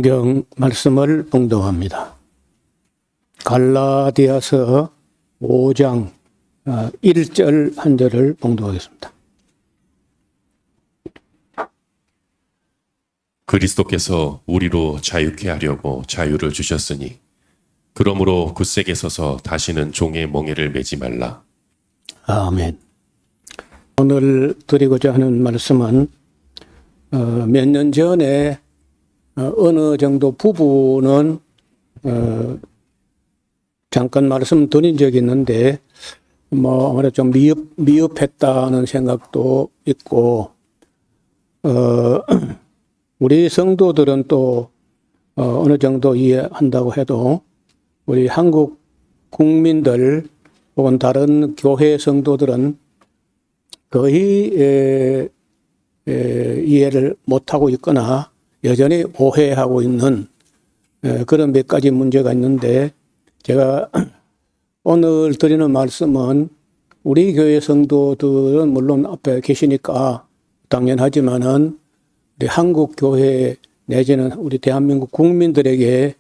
성경 말씀을 봉독합니다. 갈라디아서 5장 1절 한 절을 봉독하겠습니다. 그리스도께서 우리로 자유케 하려고 자유를 주셨으니 그러므로 굳세게 서서 다시는 종의 멍에를 매지 말라. 아멘. 오늘 드리고자 하는 말씀은 몇 년 전에 어느 정도 부분은 잠깐 말씀드린 적이 있는데 아무래도 좀 미흡했다는 생각도 있고 우리 성도들은 또 어느 정도 이해한다고 해도 우리 한국 국민들 혹은 다른 교회 성도들은 거의 이해를 못하고 있거나 여전히 오해하고 있는 그런 몇 가지 문제가 있는데, 제가 오늘 드리는 말씀은 우리 교회 성도들은 물론 앞에 계시니까 당연하지만은 우리 한국 교회 내지는 우리 대한민국 국민들에게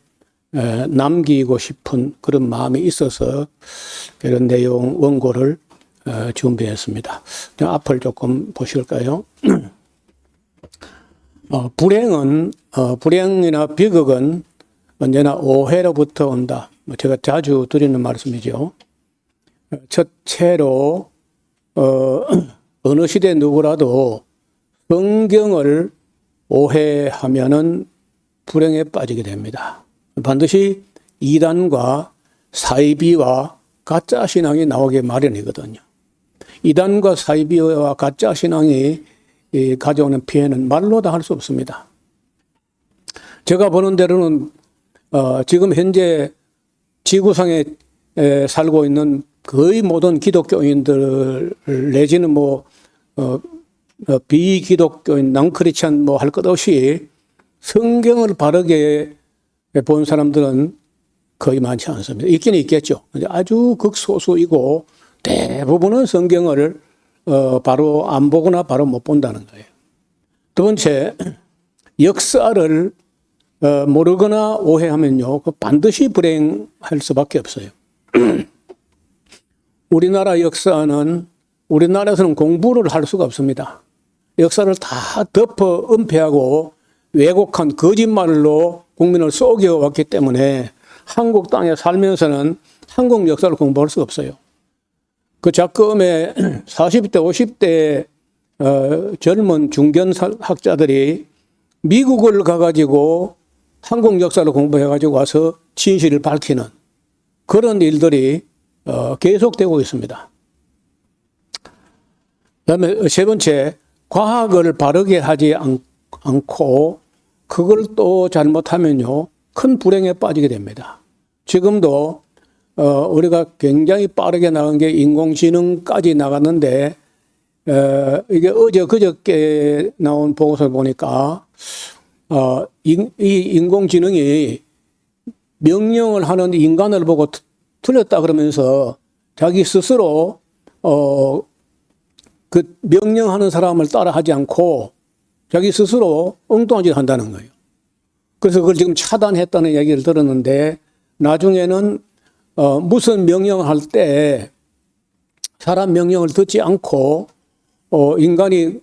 남기고 싶은 그런 마음이 있어서 이런 내용 원고를 준비했습니다. 앞을 조금 보실까요? 불행이나 비극은 언제나 오해로부터 온다. 제가 자주 드리는 말씀이죠. 첫째로 어느 시대 누구라도 성경을 오해하면은 불행에 빠지게 됩니다. 반드시 이단과 사이비와 가짜 신앙이 나오게 마련이거든요. 이단과 사이비와 가짜 신앙이 가져오는 피해는 말로 다 할 수 없습니다. 제가 보는 대로는 지금 현재 지구상에 살고 있는 거의 모든 기독교인들 내지는 비기독교인 낭크리스찬 할 것 없이 성경을 바르게 본 사람들은 거의 많지 않습니다. 있기는 있겠죠. 아주 극소수이고 대부분은 성경을 바로 안 보거나 바로 못 본다는 거예요. 두 번째, 역사를 모르거나 오해하면요, 반드시 불행할 수밖에 없어요. 우리나라 역사는 우리나라에서는 공부를 할 수가 없습니다. 역사를 다 덮어 은폐하고 왜곡한 거짓말로 국민을 속여왔기 때문에 한국 땅에 살면서는 한국 역사를 공부할 수가 없어요. 그 작금에 40대, 50대 젊은 중견 학자들이 미국을 가가지고 한국 역사를 공부해가지고 와서 진실을 밝히는 그런 일들이 계속되고 있습니다. 그다음에 세 번째, 과학을 바르게 하지 않고 그걸 또 잘못하면요, 큰 불행에 빠지게 됩니다. 지금도 우리가 굉장히 빠르게 나간 게 인공지능까지 나갔는데, 이게 어제 그저께 나온 보고서를 보니까, 이 인공지능이 명령을 하는 인간을 보고 틀렸다 그러면서 자기 스스로, 그 명령하는 사람을 따라 하지 않고 자기 스스로 엉뚱한 짓을 한다는 거예요. 그래서 그걸 지금 차단했다는 얘기를 들었는데, 나중에는 무슨 명령을 할 때 사람 명령을 듣지 않고 인간이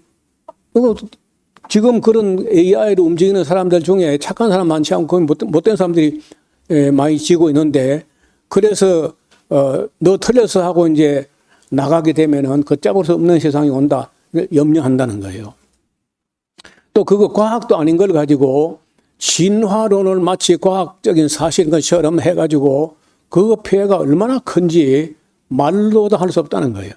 지금 그런 AI로 움직이는 사람들 중에 착한 사람 많지 않고 못된 사람들이 많이 지고 있는데, 그래서 너 틀려서 하고 이제 나가게 되면은 걷잡을 수 없는 세상이 온다 염려한다는 거예요. 또 그거 과학도 아닌 걸 가지고 진화론을 마치 과학적인 사실인 것처럼 해가지고 그 피해가 얼마나 큰지 말로도 할 수 없다는 거예요.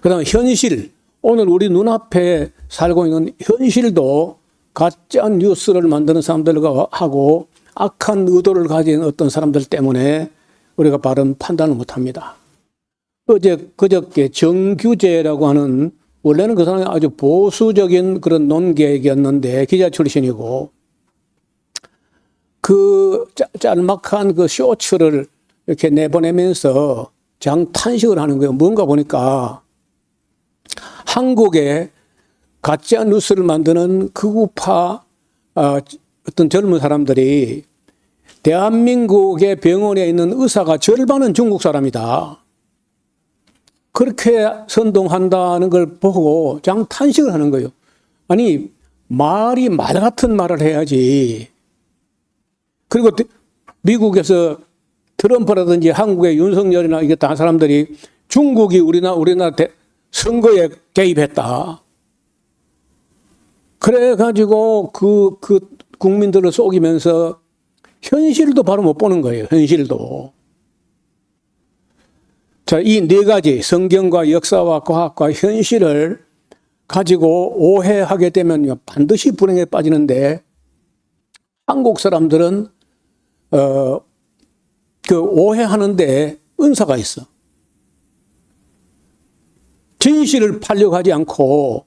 그 다음에 현실, 오늘 우리 눈앞에 살고 있는 현실도 가짜 뉴스를 만드는 사람들과 하고 악한 의도를 가진 어떤 사람들 때문에 우리가 바른 판단을 못합니다. 그저께 정규재라고 하는, 원래는 그 사람이 아주 보수적인 그런 논객이었는데 기자 출신이고, 그 짤막한 그 쇼츠를 이렇게 내보내면서 장탄식을 하는 거예요. 뭔가 보니까 한국에 가짜 뉴스를 만드는 극우파 어떤 젊은 사람들이 대한민국의 병원에 있는 의사가 절반은 중국 사람이다. 그렇게 선동한다는 걸 보고 장 탄식을 하는 거예요. 아니, 말이 말 같은 말을 해야지. 그리고 미국에서 트럼프라든지 한국의 윤석열이나 이게 다른 사람들이 중국이 우리나라 선거에 개입했다. 그래가지고 그 국민들을 속이면서 현실도 바로 못 보는 거예요. 현실도. 자, 이 네 가지 성경과 역사와 과학과 현실을 가지고 오해하게 되면 반드시 불행에 빠지는데 한국 사람들은 그 오해하는데 은사가 있어. 진실을 팔려고 하지 않고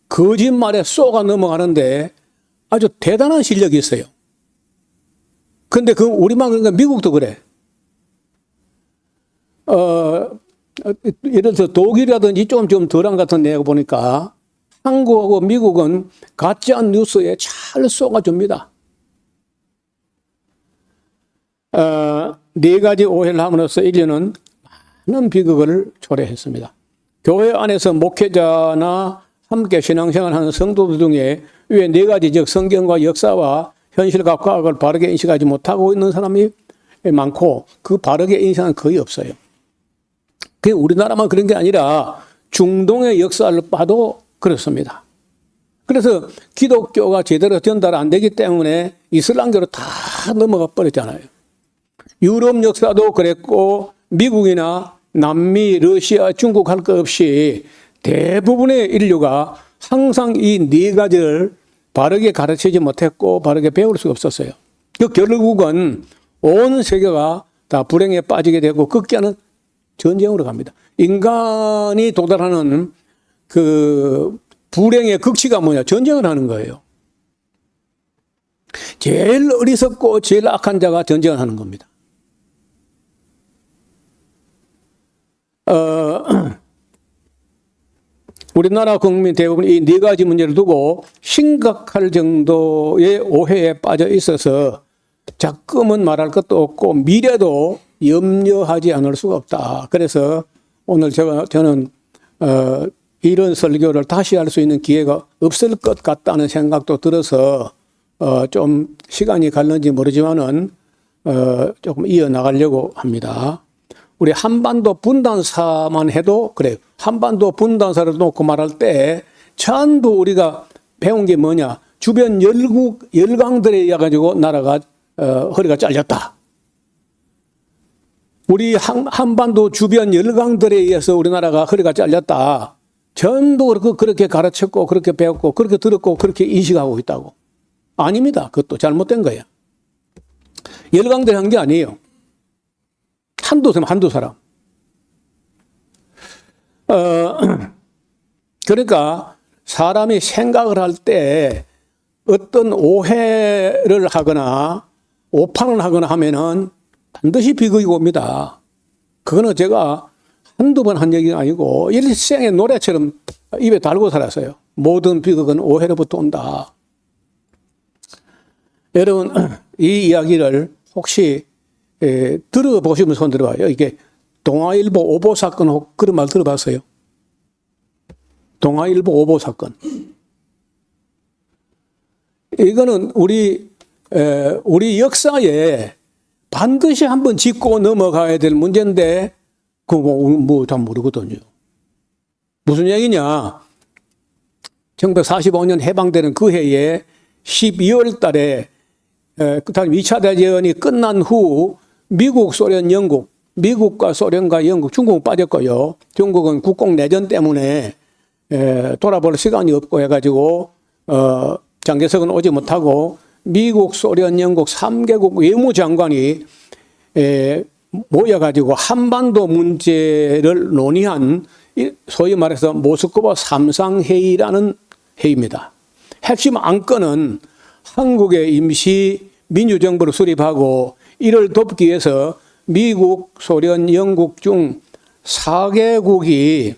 거짓말에 쏘가 넘어가는데 아주 대단한 실력이 있어요. 근데 우리만 그런가 미국도 그래. 예를 들어서 독일이라든지 좀 덜한 같은 내가 보니까 한국하고 미국은 가짜 뉴스에 잘 쏘아줍니다. 네 가지 오해를 함으로써 인류는 많은 비극을 초래했습니다. 교회 안에서 목회자나 함께 신앙생활하는 성도들 중에 왜 네 가지 즉 성경과 역사와 현실과 과학을 바르게 인식하지 못하고 있는 사람이 많고 그 바르게 인식은 거의 없어요. 그게 우리나라만 그런 게 아니라 중동의 역사를 봐도 그렇습니다. 그래서 기독교가 제대로 전달 안 되기 때문에 이슬람교로 다 넘어가 버렸잖아요. 유럽 역사도 그랬고 미국이나 남미, 러시아, 중국 할 것 없이 대부분의 인류가 항상 이 네 가지를 바르게 가르치지 못했고 바르게 배울 수가 없었어요. 그 결국은 온 세계가 다 불행에 빠지게 되고 극기하는 전쟁으로 갑니다. 인간이 도달하는 그 불행의 극치가 뭐냐? 전쟁을 하는 거예요. 제일 어리석고 제일 악한 자가 전쟁을 하는 겁니다. 우리나라 국민 대부분 이 네 가지 문제를 두고 심각할 정도의 오해에 빠져 있어서 자금은 말할 것도 없고 미래도 염려하지 않을 수가 없다. 그래서 오늘 저는 이런 설교를 다시 할 수 있는 기회가 없을 것 같다는 생각도 들어서 좀 시간이 갈는지 모르지만은 조금 이어나가려고 합니다. 우리 한반도 분단사만 해도 그래요. 한반도 분단사를 놓고 말할 때 전부 우리가 배운 게 뭐냐. 주변 열강들에 의해 가지고 나라가 허리가 잘렸다. 우리 한반도 주변 열강들에 의해서 우리나라가 허리가 잘렸다. 전부 그렇게 가르쳤고 그렇게 배웠고 그렇게 들었고 그렇게 인식하고 있다고. 아닙니다. 그것도 잘못된 거예요. 열강들이 한 게 아니에요. 한두 사람. 그러니까 사람이 생각을 할 때 어떤 오해를 하거나 오판을 하거나 하면은 반드시 비극이 옵니다. 그거는 제가 한두 번 한 얘기가 아니고 일생의 노래처럼 입에 달고 살았어요. 모든 비극은 오해로부터 온다. 여러분, 이 이야기를 혹시 들어보시면 손 들어봐요. 이게 동아일보 오보 사건 혹 그런 말 들어봤어요? 동아일보 오보 사건. 이거는 우리 역사에 반드시 한번 짚고 넘어가야 될 문제인데 그거 잘 모르거든요. 무슨 얘기냐? 1945년 해방되는 그 해에 12월 달에 그다음 2차 대전이 끝난 후 미국, 소련, 영국, 미국과 소련과 영국, 중국은 빠졌고요. 중국은 국공내전 때문에 돌아볼 시간이 없고 해가지고 장개석은 오지 못하고 미국, 소련, 영국 3개국 외무장관이 모여가지고 한반도 문제를 논의한 소위 말해서 모스크바 삼상회의라는 회의입니다. 핵심 안건은 한국의 임시 민주정부를 수립하고 이를 돕기 위해서 미국, 소련, 영국 중 4개국이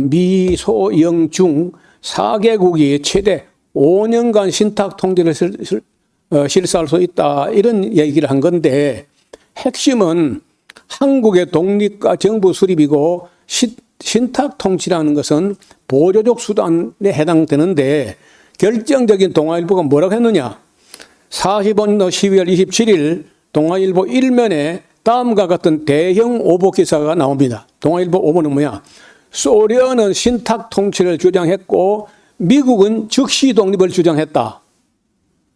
미, 소, 영, 중 4개국이 최대 5년간 신탁 통지를 실시할 수 있다. 이런 얘기를 한 건데 핵심은 한국의 독립과 정부 수립이고 신탁 통치라는 것은 보조적 수단에 해당되는데 결정적인 동아일보가 뭐라고 했느냐. 45년도 12월 27일 동아일보 1면에 다음과 같은 대형 오보 기사가 나옵니다. 동아일보 오보는 뭐야? 소련은 신탁 통치를 주장했고 미국은 즉시 독립을 주장했다.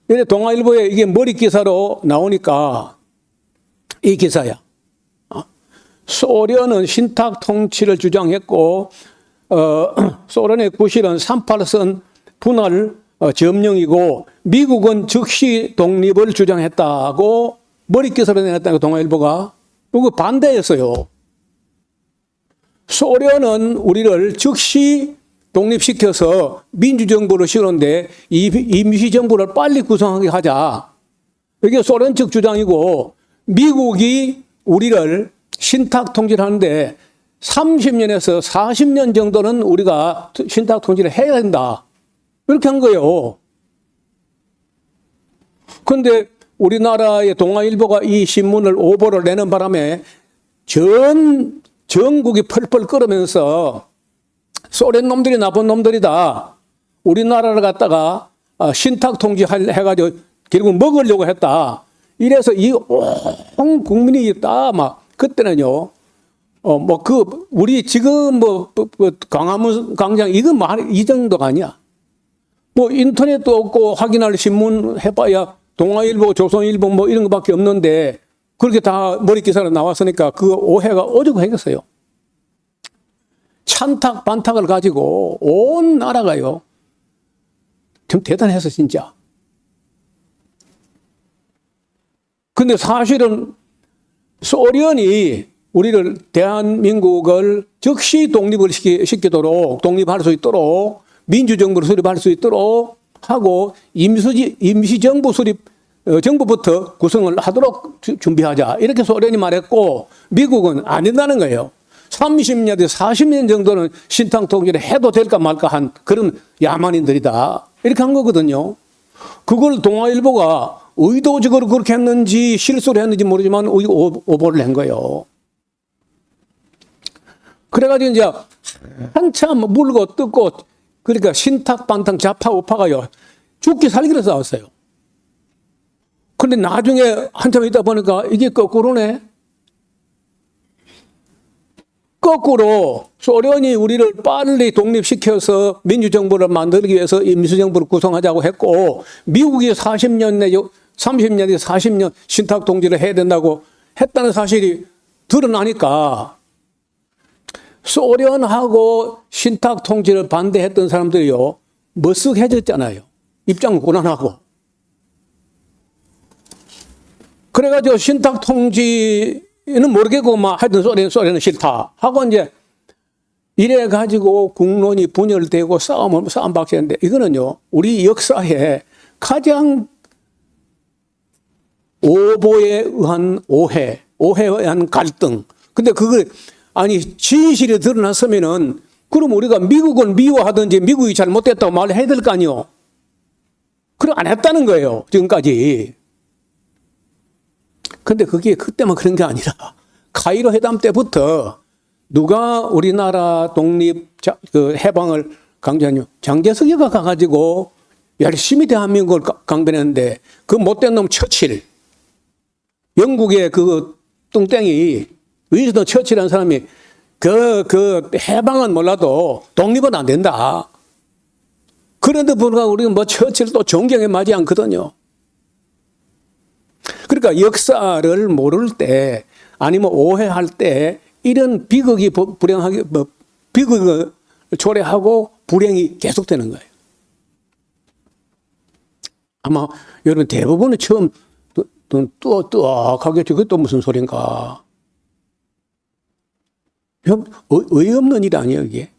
이래 동아일보에 이게 머리 기사로 나오니까 이 기사야. 소련은 신탁 통치를 주장했고 소련의 구실은 38선 분할 점령이고 미국은 즉시 독립을 주장했다고 머리 기사로 내놨다고 동아일보가. 그거 반대했어요. 소련은 우리를 즉시 독립시켜서 민주정부를 씌우는데 임시정부를 빨리 구성하게 하자. 이게 소련 측 주장이고 미국이 우리를 신탁 통치를 하는데 30년에서 40년 정도는 우리가 신탁 통치를 해야 된다. 이렇게 한 거예요. 그런데 우리나라의 동아일보가 이 신문을 오보를 내는 바람에 전국이 펄펄 끓으면서 소련 놈들이 나쁜 놈들이다. 우리나라를 갖다가 신탁 통치 해가지고 결국 먹으려고 했다. 이래서 온 국민이 다 막 그때는요. 우리 지금 광화문 광장 이건 이 정도가 아니야. 인터넷도 없고 확인할 신문 해봐야 동아일보, 조선일보 이런 거밖에 없는데 그렇게 다 머리 기사로 나왔으니까 그 오해가 오죽 생겼어요. 찬탁 반탁을 가지고 온 나라가요. 좀 대단해서 진짜. 근데 사실은 소련이 우리를 대한민국을 즉시 독립을 시키도록 독립할 수 있도록 민주정부를 수립할 수 있도록 하고 임시정부 수립 정부부터 구성을 하도록 준비하자. 이렇게 소련이 말했고 미국은 안 된다는 거예요. 30년, 40년 정도는 신탁 통치를 해도 될까 말까 한 그런 야만인들이다. 이렇게 한 거거든요. 그걸 동아일보가 의도적으로 그렇게 했는지 실수를 했는지 모르지만 오보를 한 거예요. 그래가지고 이제 한참 물고 뜯고 그러니까 신탁 반탁 좌파 우파가요. 죽기 살기로 싸웠어요. 근데 나중에 한참 있다 보니까 이게 거꾸로네. 거꾸로 소련이 우리를 빨리 독립시켜서 민주정부를 만들기 위해서 임시정부를 구성하자고 했고 미국이 40년 내 30년에 40년 신탁 통치를 해야 된다고 했다는 사실이 드러나니까 소련하고 신탁 통치를 반대했던 사람들이요. 머쓱해졌잖아요. 입장 고난하고. 그래가지고 신탁 통치는 모르겠고 막 하여튼 소련은 싫다 하고 이제 이래가지고 국론이 분열되고 싸움박시했는데 이거는요. 우리 역사에 가장 오보에 의한 오해에 의한 갈등. 근데 그걸 진실이 드러났으면은 그럼 우리가 미국은 미워하든지 미국이 잘못됐다고 말해야 될 거 아니요. 그럼 안 했다는 거예요. 지금까지. 근데 그게 그때만 그런 게 아니라 카이로 회담 때부터 누가 우리나라 독립 해방을 강조하냐. 장개석이가 가가지고 열심히 대한민국을 강변했는데 그 못된 놈 처칠. 영국의 그 뚱땡이 윈스턴 처칠이라는 사람이 그 해방은 몰라도 독립은 안 된다. 그런데 불구하고 우리는 처칠 또 존경에 맞지 않거든요. 그러니까 역사를 모를 때 아니면 오해할 때 이런 비극이 불행하게 비극을 초래하고 불행이 계속되는 거예요. 아마 여러분 대부분은 처음 뚜악하게 그게 또 무슨 소린가. 어이없는 일 아니에요, 이게.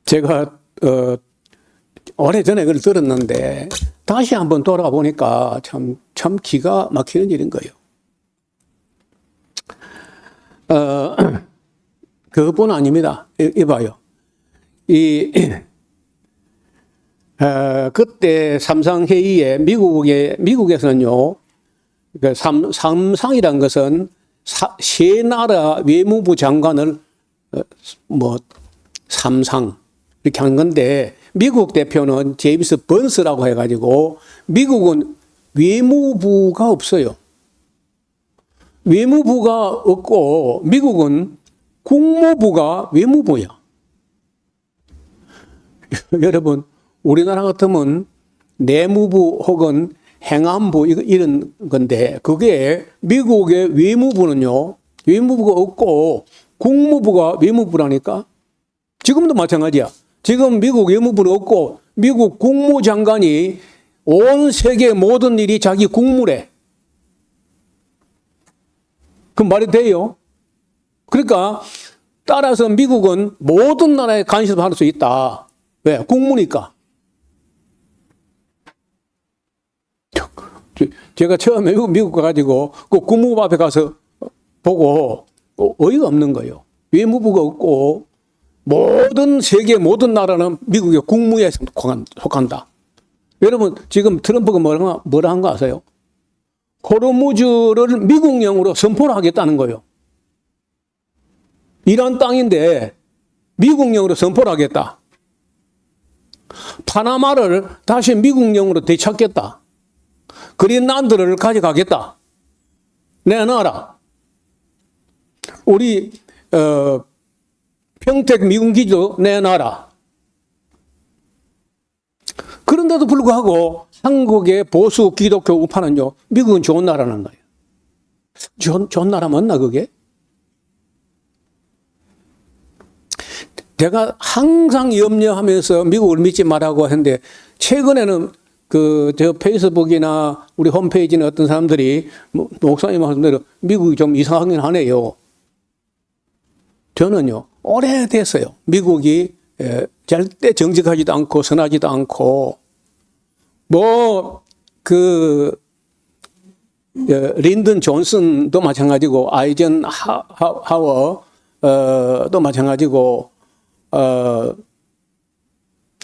제가 오래전에 그걸 들었는데 다시 한번 돌아가 보니까 참 기가 막히는 일인 거예요. 그것뿐 아닙니다. 이봐요. 그때 삼상회의에 미국에서는요, 그 삼상이란 것은 세 나라 외무부 장관을 삼상 이렇게 한 건데, 미국 대표는 제임스 번스라고 해가지고 미국은 외무부가 없어요. 외무부가 없고 미국은 국무부가 외무부야. 여러분, 우리나라 같으면 내무부 혹은 행안부 이런 건데, 그게 미국의 외무부는요, 외무부가 없고 국무부가 외무부라니까. 지금도 마찬가지야. 지금 미국 외무부는 없고 미국 국무장관이 온 세계 모든 일이 자기 국무래. 그 말이 돼요? 그러니까 따라서 미국은 모든 나라에 간섭할 수 있다. 왜? 국무니까. 제가 처음에 미국 가가지고 그 국무부 앞에 가서 보고 어이가 없는 거예요. 외무부가 없고 모든 세계 모든 나라는 미국의 국무에 속한다. 여러분, 지금 트럼프가 뭐라 한 거 아세요? 호르무즈를 미국령으로 선포를 하겠다는 거예요. 이란 땅인데 미국령으로 선포를 하겠다. 파나마를 다시 미국령으로 되찾겠다. 그린란드를 가져가겠다. 내놔라. 우리 평택 미군 기지도 내놔라. 그런데도 불구하고 한국의 보수 기독교 우파는요, 미국은 좋은 나라는 거예요. 좋은 나라 맞나 그게? 제가 항상 염려하면서 미국을 믿지 말라고 했는데, 최근에는 저 페이스북이나 우리 홈페이지는 어떤 사람들이 목사님 말씀대로 미국이 좀 이상하긴 하네요. 저는요, 오래됐어요. 미국이 절대 정직하지도 않고 선하지도 않고, 린든 존슨도 마찬가지고, 아이젠 하워도 마찬가지고,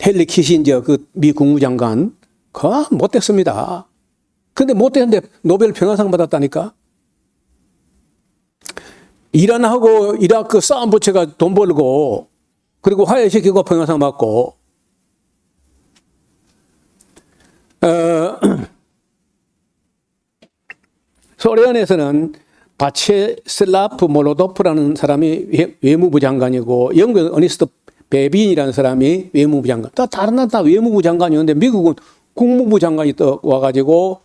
헨리 키신저 미 국무장관, 못됐습니다. 근데 못됐는데 노벨 평화상 받았다니까? 이란하고 이라크 싸움 부채가 돈 벌고, 그리고 화해시키고 평화상 받고, 소련에서는 바체슬라프 몰로도프라는 사람이 외무부 장관이고, 영국은 어니스트 베빈이라는 사람이 외무부 장관. 다른 나라 다 외무부 장관이었는데 미국은 국무부 장관이 또 와가지고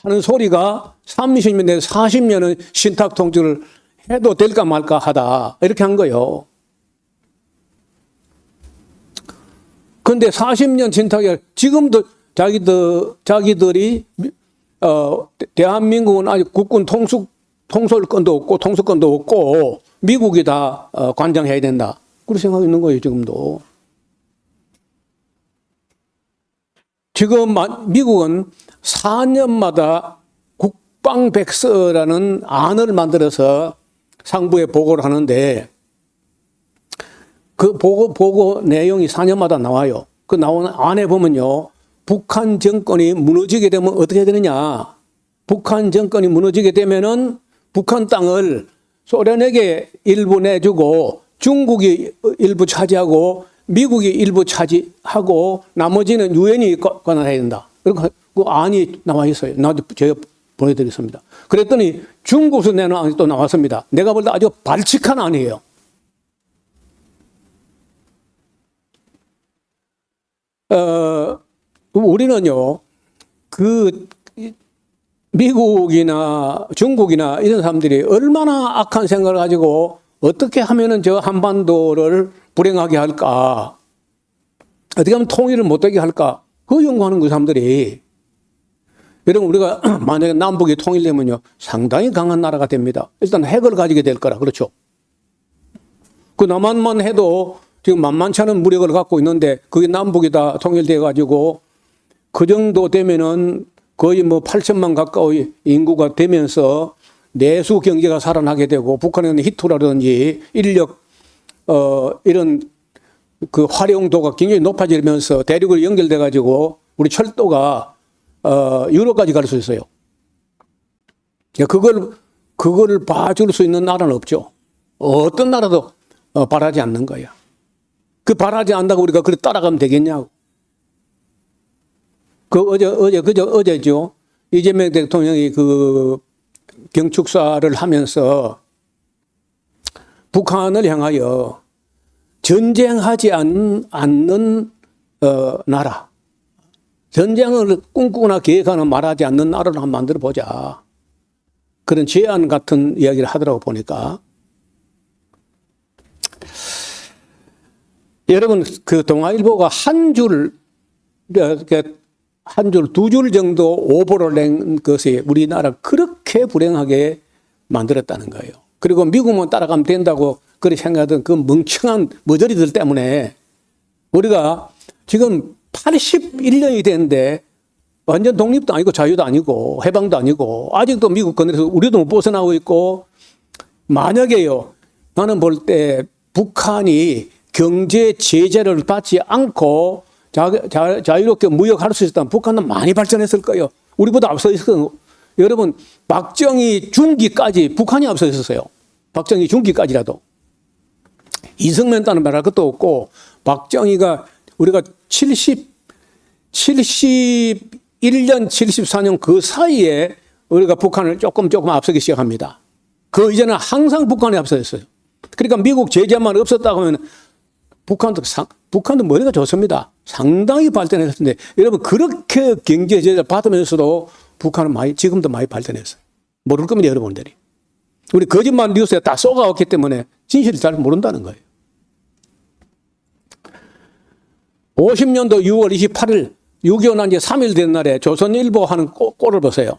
하는 소리가 30년, 40년은 신탁 통치를 해도 될까 말까 하다. 이렇게 한 거예요. 근데 40년 신탁이 지금도 자기들이 대한민국은 아직 국군 통솔권도 없고 통수권도 없고 미국이 다 관장해야 된다. 그렇게 생각하고 있는 거예요, 지금도. 지금 미국은 4년마다 국방백서라는 안을 만들어서 상부에 보고를 하는데, 그 보고 내용이 4년마다 나와요. 그 나오는 안에 보면요, 북한 정권이 무너지게 되면 어떻게 되느냐. 북한 정권이 무너지게 되면은 북한 땅을 소련에게 일부 내주고 중국이 일부 차지하고 미국이 일부 차지하고 나머지는 유엔이 관할해야 된다. 그러니까 그 안이 나와 있어요. 나도 제가 보내드리겠습니다. 그랬더니 중국에서 내는 안이 또 나왔습니다. 내가 볼 때 아주 발칙한 안이에요. 우리는요, 미국이나 중국이나 이런 사람들이 얼마나 악한 생각을 가지고 어떻게 하면은 저 한반도를 불행하게 할까? 어떻게 하면 통일을 못되게 할까? 그 연구하는 그 사람들이. 여러분, 우리가 만약에 남북이 통일되면요, 상당히 강한 나라가 됩니다. 일단 핵을 가지게 될 거라, 그렇죠? 그 남한만 해도 지금 만만치 않은 무력을 갖고 있는데, 그게 남북이 다 통일돼가지고, 그 정도 되면은 거의 8천만 가까이 인구가 되면서 내수 경제가 살아나게 되고 북한에는 히토라든지 인력 이런 그 활용도가 굉장히 높아지면서 대륙으로 연결돼 가지고 우리 철도가 유럽까지 갈 수 있어요. 그걸 봐줄 수 있는 나라는 없죠. 어떤 나라도 바라지 않는 거야. 그 바라지 않는다고 우리가 그래 따라가면 되겠냐고. 어제죠. 이재명 대통령이 그 경축사를 하면서 북한을 향하여 전쟁하지 않는 나라, 전쟁을 꿈꾸거나 계획하는 말하지 않는 나라를 한번 만들어 보자. 그런 제안 같은 이야기를 하더라고 보니까. 여러분, 그 동아일보가 한 줄, 두 줄 정도 오보를 낸 것이 우리나라 그렇게 불행하게 만들었다는 거예요. 그리고 미국만 따라가면 된다고 그렇게 생각하던 그 멍청한 머저리들 때문에 우리가 지금 81년이 됐는데 완전 독립도 아니고 자유도 아니고 해방도 아니고 아직도 미국 건드려서 우리도 못 벗어나고 있고, 만약에요, 나는 볼 때 북한이 경제 제재를 받지 않고 자유롭게 무역할 수 있었다면 북한은 많이 발전했을 거예요. 우리보다 앞서 있었어요. 여러분, 박정희 중기까지 북한이 앞서 있었어요. 박정희 중기까지라도. 이승만 따는 말할 것도 없고, 박정희가 우리가 71년, 74년 그 사이에 우리가 북한을 조금 앞서기 시작합니다. 그 이전에 항상 북한이 앞서 있어요. 그러니까 미국 제재만 없었다고 하면 북한도 머리가 좋습니다. 상당히 발전했을 텐데, 여러분, 그렇게 경제 제재를 받으면서도 북한은 지금도 많이 발전했어요. 모를 겁니다, 여러분들이. 우리 거짓말 뉴스에 다 쏘가왔기 때문에 진실을 잘 모른다는 거예요. 50년도 6월 28일, 6.25 난 지 3일 된 날에 조선일보 하는 꼴을 보세요.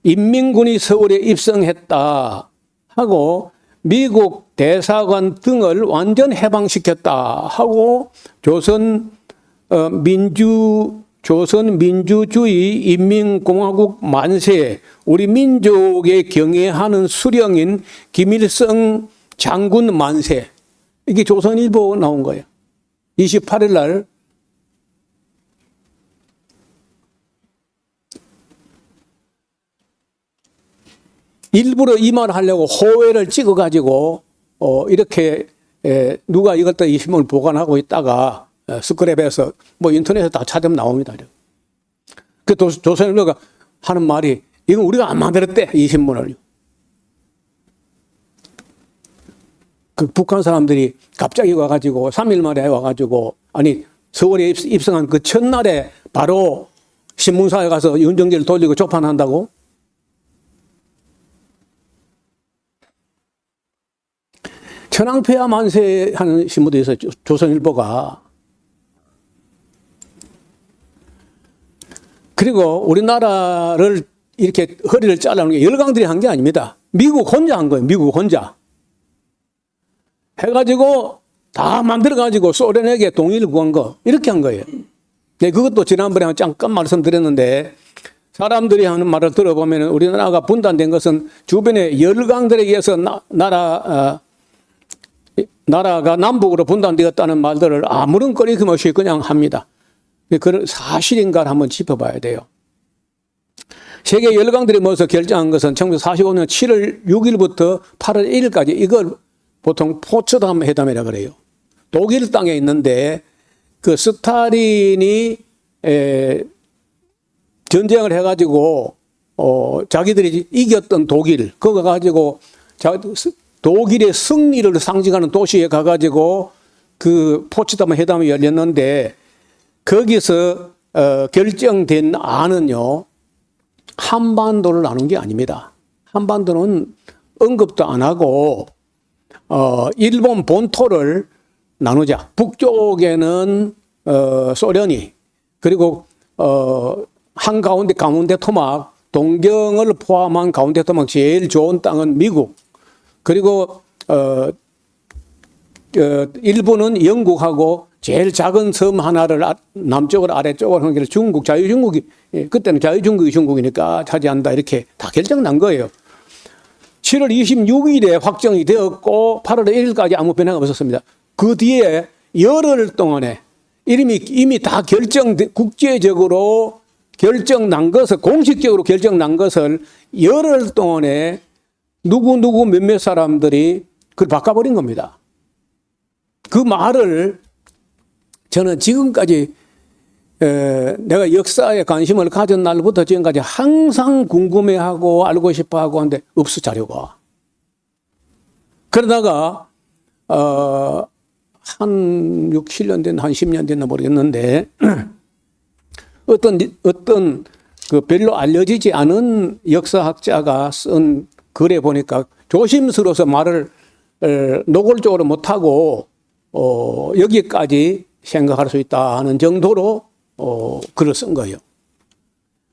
인민군이 서울에 입성했다 하고 미국 대사관 등을 완전 해방시켰다 하고 조선민주주의 인민공화국 만세, 우리 민족의 경애하는 수령인 김일성 장군 만세. 이게 조선일보 나온 거예요. 28일 날. 일부러 이 말을 하려고 호외를 찍어가지고 이렇게 누가 이것도 이 신문을 보관하고 있다가 스크랩에서 뭐 인터넷에 다 찾으면 나옵니다. 그 조선일보가 하는 말이, 이건 우리가 안 만들었대, 이 신문을. 그 북한 사람들이 갑자기 와가지고 3일 만에 와가지고, 아니 서울에 입성한 그 첫날에 바로 신문사에 가서 윤정지를 돌리고 조판한다고? 천황폐하 만세하는 신문도 있어요. 조선일보가. 그리고 우리나라를 이렇게 허리를 잘라놓은 게 열강들이 한 게 아닙니다. 미국 혼자 한 거예요. 미국 혼자. 해가지고 다 만들어가지고 소련에게 동의를 구한 거. 이렇게 한 거예요. 네, 그것도 지난번에 잠깐 말씀드렸는데, 사람들이 하는 말을 들어보면 우리나라가 분단된 것은 주변의 열강들에 의해서 나라가 남북으로 분단되었다는 말들을 아무런 꺼리낌 없이 그냥 합니다. 그런 사실인가를 한번 짚어봐야 돼요. 세계 열강들이 모여서 결정한 것은 1945년 7월 6일부터 8월 1일까지, 이걸 보통 포츠담 회담이라고 그래요. 독일 땅에 있는데, 그 스탈린이 전쟁을 해가지고 자기들이 이겼던 독일, 그거 가지고 독일의 승리를 상징하는 도시에 가가지고 그 포츠담 회담이 열렸는데, 거기서 결정된 안은요, 한반도를 나눈 게 아닙니다. 한반도는 언급도 안 하고 일본 본토를 나누자. 북쪽에는 소련이, 그리고 한가운데 가운데 토막, 동경을 포함한 가운데 토막 제일 좋은 땅은 미국, 그리고 일본은 영국하고 제일 작은 섬 하나를 남쪽으로 아래쪽으로 하는 게 중국, 자유중국이, 그때는 자유중국이 중국이니까 차지한다, 이렇게 다 결정 난 거예요. 7월 26일에 확정이 되었고 8월 1일까지 아무 변화가 없었습니다. 그 뒤에 열흘 동안에 이미 다 국제적으로 결정난 것을, 공식적으로 결정난 것을 열흘 동안에 누구 몇몇 사람들이 그걸 바꿔버린 겁니다. 그 말을 저는 지금까지 내가 역사에 관심을 가진 날부터 지금까지 항상 궁금해하고 알고 싶어하고 하는데 없어, 자료가. 그러다가 한 6, 7년 된, 한 10년 됐나 모르겠는데 어떤 그 별로 알려지지 않은 역사학자가 쓴 글에 보니까 조심스러워서 말을 노골적으로 못하고 여기까지 생각할 수 있다 하는 정도로 글을 쓴 거예요.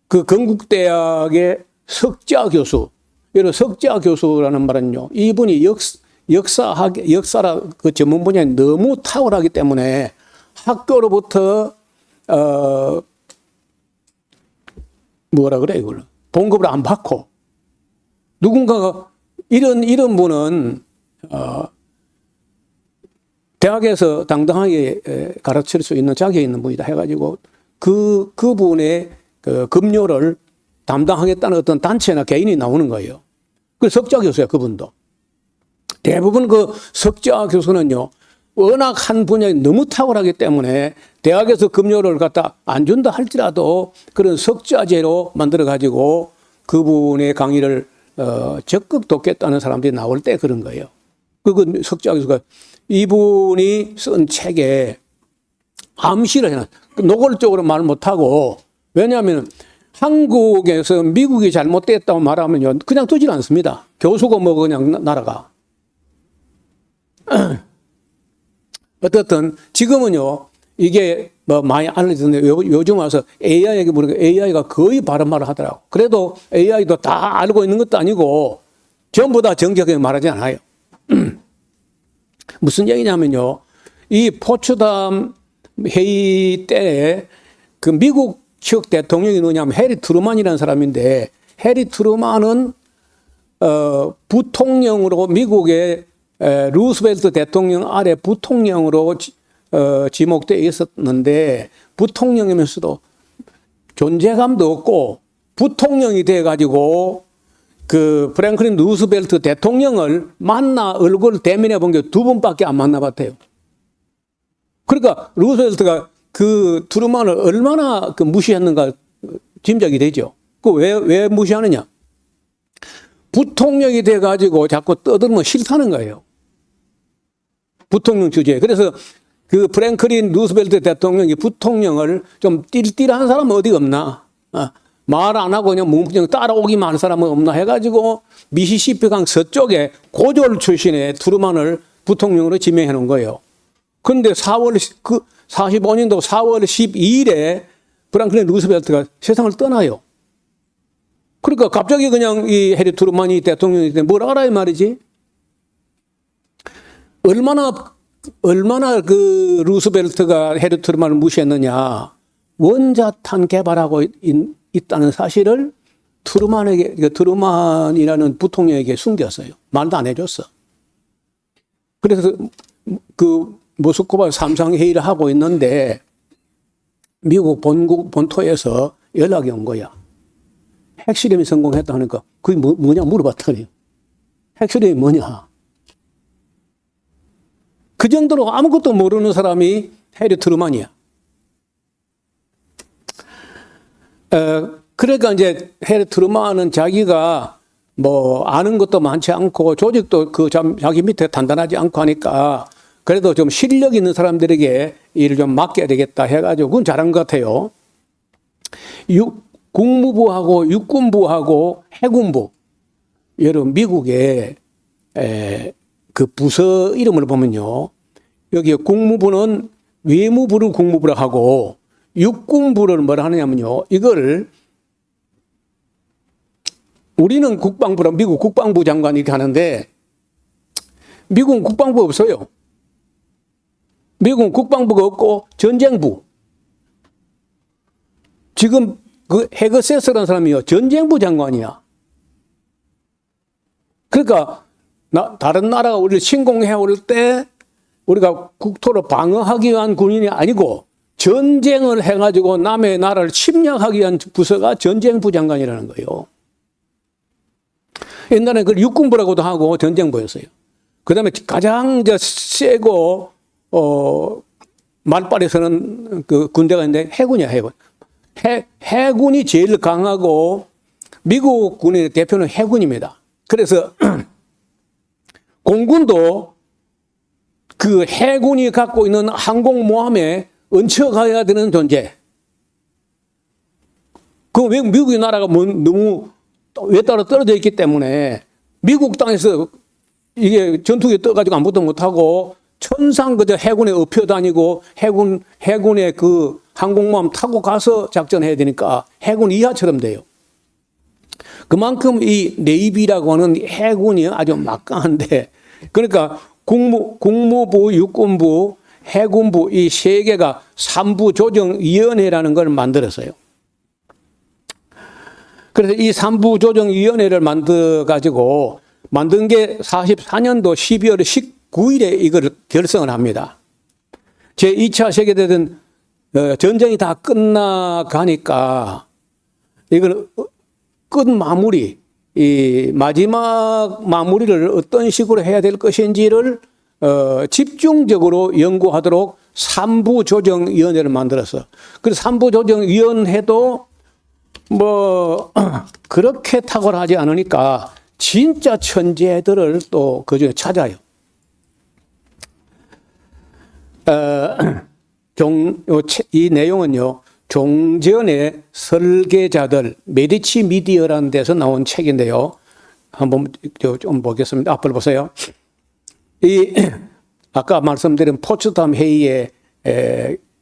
그 건국대학의 석자 교수, 여러 석자 교수라는 말은요, 이분이 역사라 그 전문 분야에 너무 탁월하기 때문에 학교로부터 뭐라 그래 이걸 봉급을 안 받고, 누군가가 이런 분은 대학에서 당당하게 가르칠 수 있는 자격이 있는 분이다 해가지고 그분의 그 급료를 담당하겠다는 어떤 단체나 개인이 나오는 거예요. 그 석자 교수야, 그분도. 대부분 그 석자 교수는요, 워낙 한 분야에 너무 탁월하기 때문에 대학에서 급료를 갖다 안 준다 할지라도 그런 석자제로 만들어 가지고 그분의 강의를 적극 돕겠다는 사람들이 나올 때 그런 거예요. 그 석자 교수가 이분이 쓴 책에 암시를 해놨어요. 노골적으로 말 못하고, 왜냐하면 한국에서 미국이 잘못됐다고 말하면요, 그냥 두질 않습니다. 교수고 뭐 그냥 나라가. 어떻든 지금은요, 이게 뭐 많이 알려졌는데 요즘 와서 AI에게 물으니까 AI가 거의 바른 말을 하더라고. 그래도 AI도 다 알고 있는 것도 아니고 전부 다 정확하게 말하지 않아요. 무슨 얘기냐면요, 이 포츠담 회의 때 그 미국 측 대통령이 누구냐면 해리 트루만이라는 사람인데, 해리 트루만은 부통령으로, 미국의 루스벨트 대통령 아래 부통령으로 지목되어 있었는데, 부통령이면서도 존재감도 없고 부통령이 돼가지고 그 프랭클린 루스벨트 대통령을 만나 얼굴 대면해 본 게 2번밖에 안 만나봤대요. 그러니까 루스벨트가 그 트루만을 얼마나 그 무시했는가 짐작이 되죠. 그 왜 무시하느냐? 부통령이 돼가지고 자꾸 떠들면 싫다는 거예요. 부통령 주제에. 그래서 그 프랭클린 루스벨트 대통령이 부통령을 좀 띨띨한 사람은 어디 없나? 말 안 하고 그냥 따라오기만 하는 사람은 없나 해가지고 미시시피강 서쪽에 고졸 출신의 트루만을 부통령으로 지명해 놓은 거예요. 그런데 45년도 4월 12일에 프랭클린 루스벨트가 세상을 떠나요. 그러니까 갑자기 그냥 이 해리 트루만이 대통령이 때 뭘 알아야 말이지? 얼마나 그 루스벨트가 해리 트루만을 무시했느냐. 원자탄 개발하고 있다는 사실을 트루만이라는 부통령에게 숨겼어요. 말도 안 해줬어. 그래서 그 모스크바 삼상회의를 하고 있는데 미국 본토에서 연락이 온 거야. 핵실험이 성공했다 하니까 그게 뭐냐 물어봤더니 핵실험이 뭐냐. 그 정도로 아무것도 모르는 사람이 해리 트루만이야. 그러니까 이제 해리 트루만은 자기가 뭐 아는 것도 많지 않고 조직도 자기 밑에 단단하지 않고 하니까 그래도 좀 실력 있는 사람들에게 일을 좀 맡겨야 되겠다 해가지고 그건 잘한 것 같아요. 국무부하고 육군부하고 해군부, 여러분 미국의 그 부서 이름을 보면요, 여기 국무부는 외무부를 국무부라 하고 육군부를 뭐라 하느냐면요, 이걸 우리는 국방부랑 미국 국방부 장관 이렇게 하는데 미국은 국방부 없어요. 미국은 국방부가 없고 전쟁부. 지금 그 헤거세스라는 사람이요, 전쟁부 장관이야. 그러니까 다른 나라가 우리를 침공해 올 때 우리가 국토를 방어하기 위한 군인이 아니고 전쟁을 해가지고 남의 나라를 침략하기 위한 부서가 전쟁부 장관이라는 거예요. 옛날에 그걸 육군부라고도 하고 전쟁부였어요. 그 다음에 가장 세고, 말빨이 서는 그 군대가 있는데 해군이야, 해군. 해군이 제일 강하고 미국 군의 대표는 해군입니다. 그래서 공군도 그 해군이 갖고 있는 항공모함에 얹혀가야 되는 존재. 그 미국의 나라가 너무 외따라 떨어져 있기 때문에 미국 땅에서 이게 전투기에 떠가지고 아무것도 못하고 천상 그저 해군에 업혀 다니고 해군의 그 항공모함 타고 가서 작전해야 되니까 해군 이하처럼 돼요. 그만큼 이 네이비라고 하는 해군이 아주 막강한데 그러니까 국무부, 육군부, 해군부 이 세 개가 삼부조정위원회라는 걸 만들었어요. 그래서 이 삼부조정위원회를 만든 게 44년도 12월 19일에 이걸 결성을 합니다. 제2차 세계대전 전쟁이 다 끝나가니까 이걸 끝 마무리, 이 마지막 마무리를 어떤 식으로 해야 될 것인지를 집중적으로 연구하도록 삼부조정위원회를 만들었어. 그래서 삼부조정위원회도 뭐 그렇게 탁월하지 않으니까 진짜 천재들을 또 그중에 찾아요. 이 내용은요, 종전의 설계자들, 메디치 미디어라는 데서 나온 책인데요. 한번 좀 보겠습니다. 앞을 보세요. 아까 말씀드린 포츠담 회의의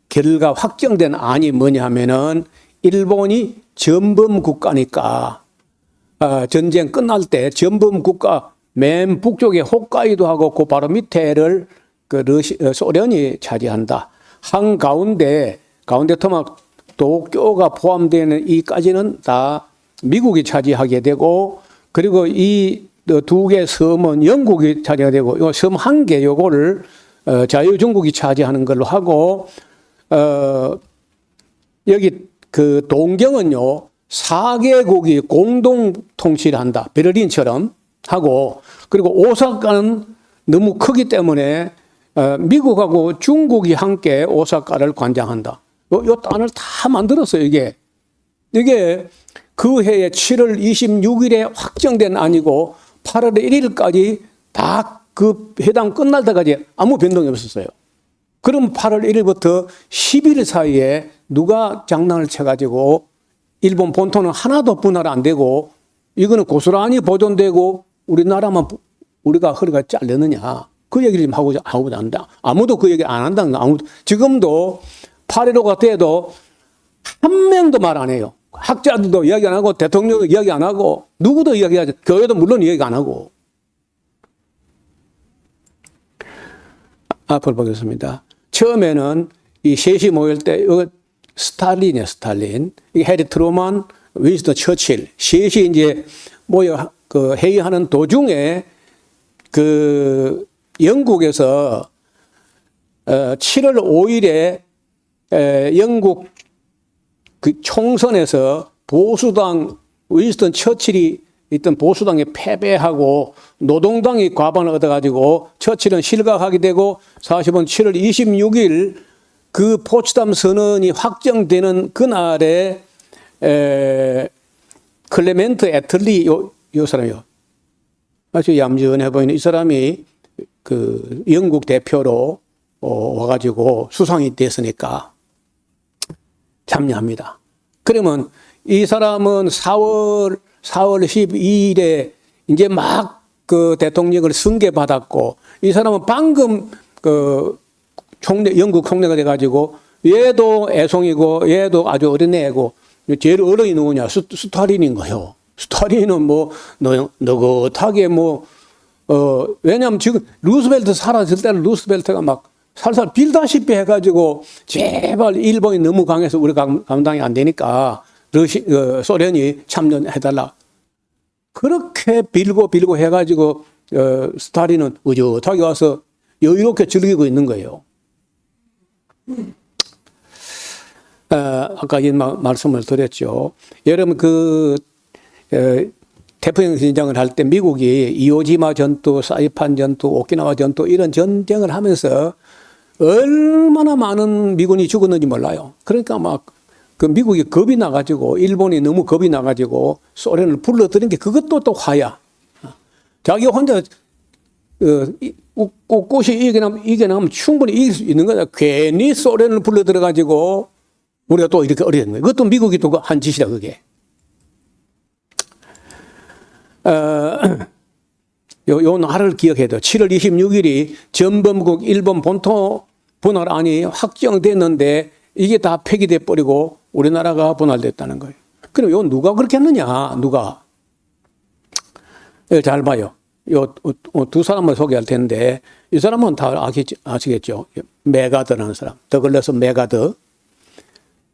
결과 확정된 안이 뭐냐 하면은 일본이 전범 국가니까 전쟁 끝날 때 전범 국가 맨 북쪽에 홋카이도하고 그 바로 밑에를 소련이 차지한다. 한가운데 토막 도쿄가 포함되는 이까지는 다 미국이 차지하게 되고 그리고 이 두 개 섬은 영국이 차지하게 되고 요 섬 한 개 요거를 자유중국이 차지하는 걸로 하고 여기 그 동경은요 4개국이 공동 통치를 한다. 베를린처럼 하고 그리고 오사카는 너무 크기 때문에 미국하고 중국이 함께 오사카를 관장한다. 요 단을 다 만들었어요, 이게. 이게 그 해에 7월 26일에 확정된 안이고 8월 1일까지 다 그 회담 끝날 때까지 아무 변동이 없었어요. 그럼 8월 1일부터 10일 사이에 누가 장난을 쳐가지고 일본 본토는 하나도 분할 안 되고 이거는 고스란히 보존되고 우리나라만 우리가 허리가 잘렸느냐. 그 얘기를 좀 하고자 한다. 아무도 그 얘기 안 한다는 거. 지금도 8.15가 돼도 한 명도 말 안 해요. 학자들도 이야기 안 하고 대통령도 이야기 안 하고 누구도 이야기하지. 교회도 물론 이야기 안 하고. 앞을 보겠습니다. 처음에는 이 셋이 모일 때 스탈린이에요, 스탈린. 이 해리 트루먼, 윈스턴 처칠. 셋이 이제 모여 그 회의하는 도중에 그 영국에서 7월 5일에 영국 그 총선에서 보수당 윈스턴 처칠이 있던 보수당에 패배하고 노동당이 과반을 얻어가지고 처칠은 실각하게 되고 40은 7월 26일 그 포츠담 선언이 확정되는 그날에 클레멘트 애틀리 요 사람이요. 아주 얌전해 보이는 이 사람이 그 영국 대표로 와가지고 수상이 됐으니까 참여합니다. 그러면 이 사람은 4월 12일에 이제 막 그 대통령을 승계받았고 이 사람은 방금 그 영국 총리가 돼가지고 얘도 애송이고 얘도 아주 어린애고 제일 어른이 누구냐? 스탈린인 거예요. 스탈린은 뭐 너긋하게 왜냐하면 지금 루스벨트 살았을 때는 루스벨트가 막 살살 빌다시피 해가지고 제발 일본이 너무 강해서 우리가 감당이 안 되니까 소련이 참전해달라. 그렇게 빌고 해가지고 스탈린은 의젓하게 와서 여유롭게 즐기고 있는 거예요. 아까 이 말씀을 드렸죠. 여러분 태평양 전쟁을 할 때 미국이 이오지마 전투, 사이판 전투, 오키나와 전투 이런 전쟁을 하면서 얼마나 많은 미군이 죽었는지 몰라요. 그러니까 막 그 미국이 겁이 나가지고 일본이 너무 겁이 나가지고 소련을 불러들인 게 그것도 또 화야. 자기 혼자 꿋꿋이 이겨나가면 충분히 이길 수 있는 거다. 괜히 소련을 불러들여가지고 우리가 또 이렇게 어려운 거예요. 그것도 미국이 또 한 짓이라 그게. 요 날을 기억해야 돼요. 7월 26일이 전범국 일본 본토 분할안이 확정됐는데 이게 다 폐기돼 버리고 우리나라가 분할됐다는 거예요. 그럼 요 누가 그렇게 했느냐? 누가? 잘 봐요. 요 두 사람을 소개할 텐데 이 사람은 다 아시겠죠? 메가드라는 사람. 더글래스 메가드.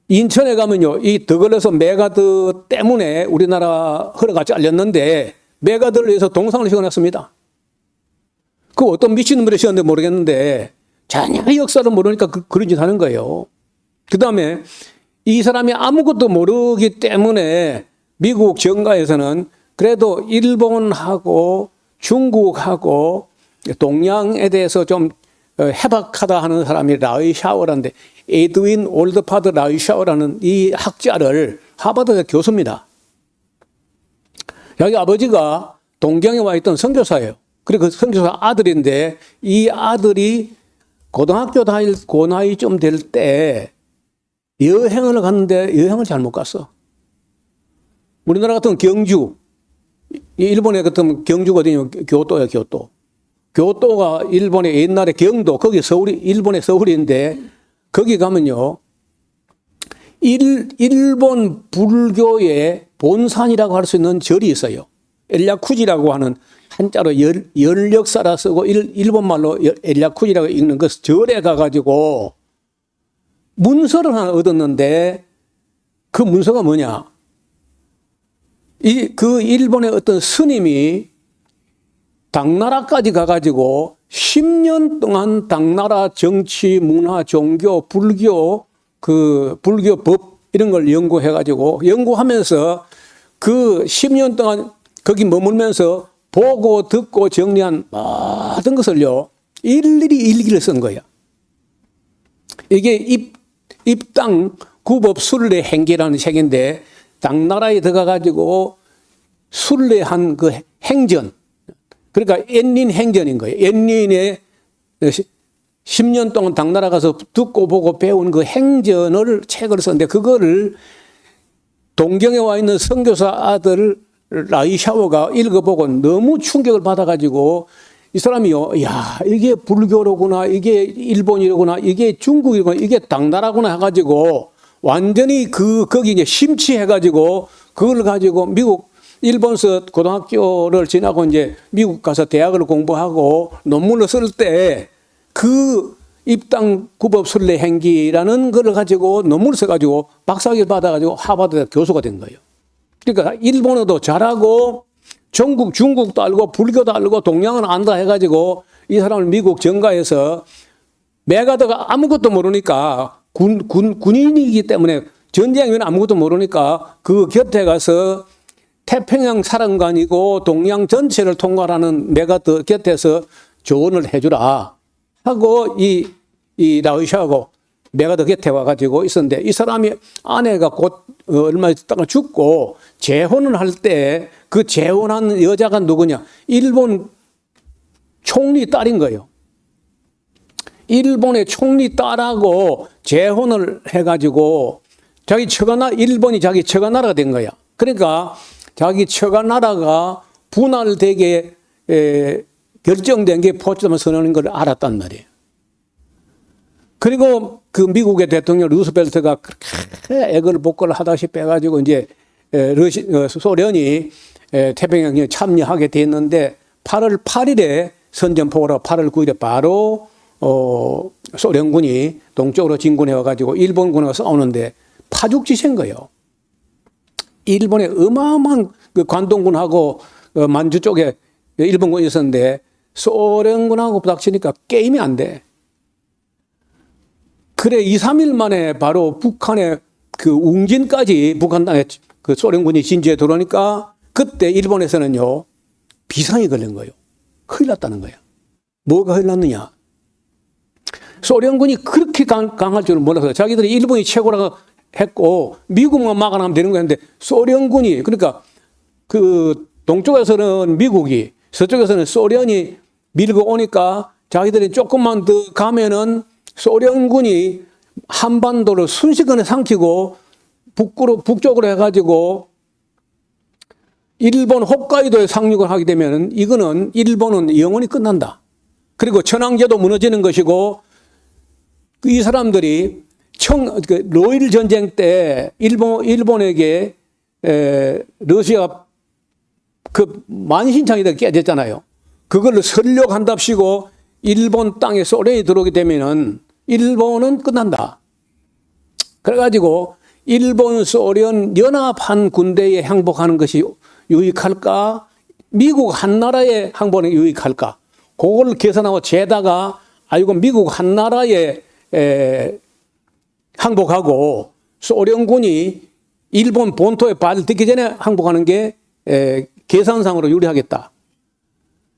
인천에 가면요. 이 더글래스 메가드 때문에 우리나라 허리가 잘렸는데 메가드를 위해서 동상을 세워놨습니다. 그 어떤 미친놈들이 세웠는지 모르겠는데 전혀 역사를 모르니까 그런 짓 하는 거예요. 그 다음에 이 사람이 아무것도 모르기 때문에 미국 정가에서는 그래도 일본하고 중국하고 동양에 대해서 좀 해박하다 하는 사람이 라이샤오라는데 에드윈 올드파드 라이샤오라는 이 학자를 하버드 교수입니다. 자기 아버지가 동경에 와 있던 선교사예요. 그리고 그 선교사 아들인데 이 아들이 고등학교 다닐 그 나이 좀 될 때 여행을 갔는데 여행을 잘못 갔어. 우리나라 같은 경주, 일본의 같은 경주가 어디냐면 교토야, 교토. 교토가 일본의 옛날에 경도, 거기 서울이, 일본의 서울인데 거기 가면요. 일본 불교의 본산이라고 할 수 있는 절이 있어요. 엘야쿠지라고 하는 한자로 열역사라 쓰고 일본말로 엘야쿠지라고 읽는 그 절에 가가지고 문서를 하나 얻었는데 그 문서가 뭐냐? 그 일본의 어떤 스님이 당나라까지 가가지고 10년 동안 당나라 정치, 문화, 종교, 불교, 불교 법 이런 걸 연구해가지고 연구하면서 그 10년 동안 거기 머물면서 보고 듣고 정리한 모든 것을요 일일이 일기를 쓴 거야. 이게 입당 구법 순례 행기라는 책인데 당나라에 들어가가지고 순례한 그 행전, 그러니까 엔린 행전인 거예요. 엔린의 10년 동안 당나라 가서 듣고 보고 배운 그 행전을 책을 썼는데 그거를 동경에 와 있는 선교사 아들 라이샤오가 읽어보고 너무 충격을 받아가지고 이 사람이요, 야, 이게 불교로구나, 이게 일본이로구나, 이게 중국이로구나, 이게 당나라구나 해가지고 완전히 거기 이제 심취해가지고 그걸 가지고 일본서 고등학교를 지나고 이제 미국 가서 대학을 공부하고 논문을 쓸 때 그 입당 구법 순례 행기라는 걸 가지고 논문을 써가지고 박사학위를 받아가지고 하버드 교수가 된 거예요. 그러니까 일본어도 잘하고 전국 중국도 알고 불교도 알고 동양은 안다 해가지고 이 사람을 미국 정가에서 메가드가 아무것도 모르니까 군인이기 때문에 전쟁이면 아무것도 모르니까 그 곁에 가서 태평양 사령관이고 동양 전체를 통괄하는 메가드 곁에서 조언을 해주라 하고 이 라이샤하고 메가드 곁에 와가지고 있었는데 이 사람이 아내가 곧 얼마 있다가 죽고 재혼을 할 때 그 재혼한 여자가 누구냐? 일본 총리 딸인 거예요. 일본의 총리 딸하고 재혼을 해가지고 자기 일본이 자기 처가 나라가 된 거야. 그러니까 자기 처가 나라가 분할되게 결정된 게 포츠담 선언인 걸 알았단 말이에요. 그리고 그 미국의 대통령 루스벨트가 그렇게 애걸 복걸을 하다시피 해가지고 이제 소련이 태평양에 참여하게 됐는데 8월 8일에 선전포고로 8월 9일에 바로 소련군이 동쪽으로 진군해 와가지고 일본군과 싸우는데 파죽지세인 거예요. 일본의 어마어마한 그 관동군하고 만주 쪽에 일본군이 있었는데 소련군하고 부닥치니까 게임이 안 돼. 그래 2, 3일 만에 바로 북한의 그 웅진까지 북한 땅에 그 소련군이 진주에 들어오니까 그때 일본에서는요 비상이 걸린 거예요. 큰일 났다는 거야. 뭐가 큰일 났느냐? 소련군이 그렇게 강할 줄은 몰라서 자기들이 일본이 최고라고 했고 미국만 막아나면 되는 거였는데 소련군이 그러니까 그 동쪽에서는 미국이 서쪽에서는 소련이 밀고 오니까 자기들이 조금만 더 가면은 소련군이 한반도를 순식간에 삼키고 북쪽으로 해가지고 일본 홋카이도에 상륙을 하게 되면 이거는 일본은 영원히 끝난다. 그리고 천황제도 무너지는 것이고 이 사람들이 러일 전쟁 때 일본에게 러시아가 그 만신창이 깨졌잖아요. 그걸로 설력한답시고 일본 땅에 소련이 들어오게 되면은 일본은 끝난다. 그래가지고 일본 소련 연합한 군대에 항복하는 것이 유익할까? 미국 한 나라에 항복하는 게 유익할까? 그걸 계산하고 재다가 아이고 미국 한 나라에 항복하고 소련군이 일본 본토에 발을 딛기 전에 항복하는 게 계산상으로 유리하겠다.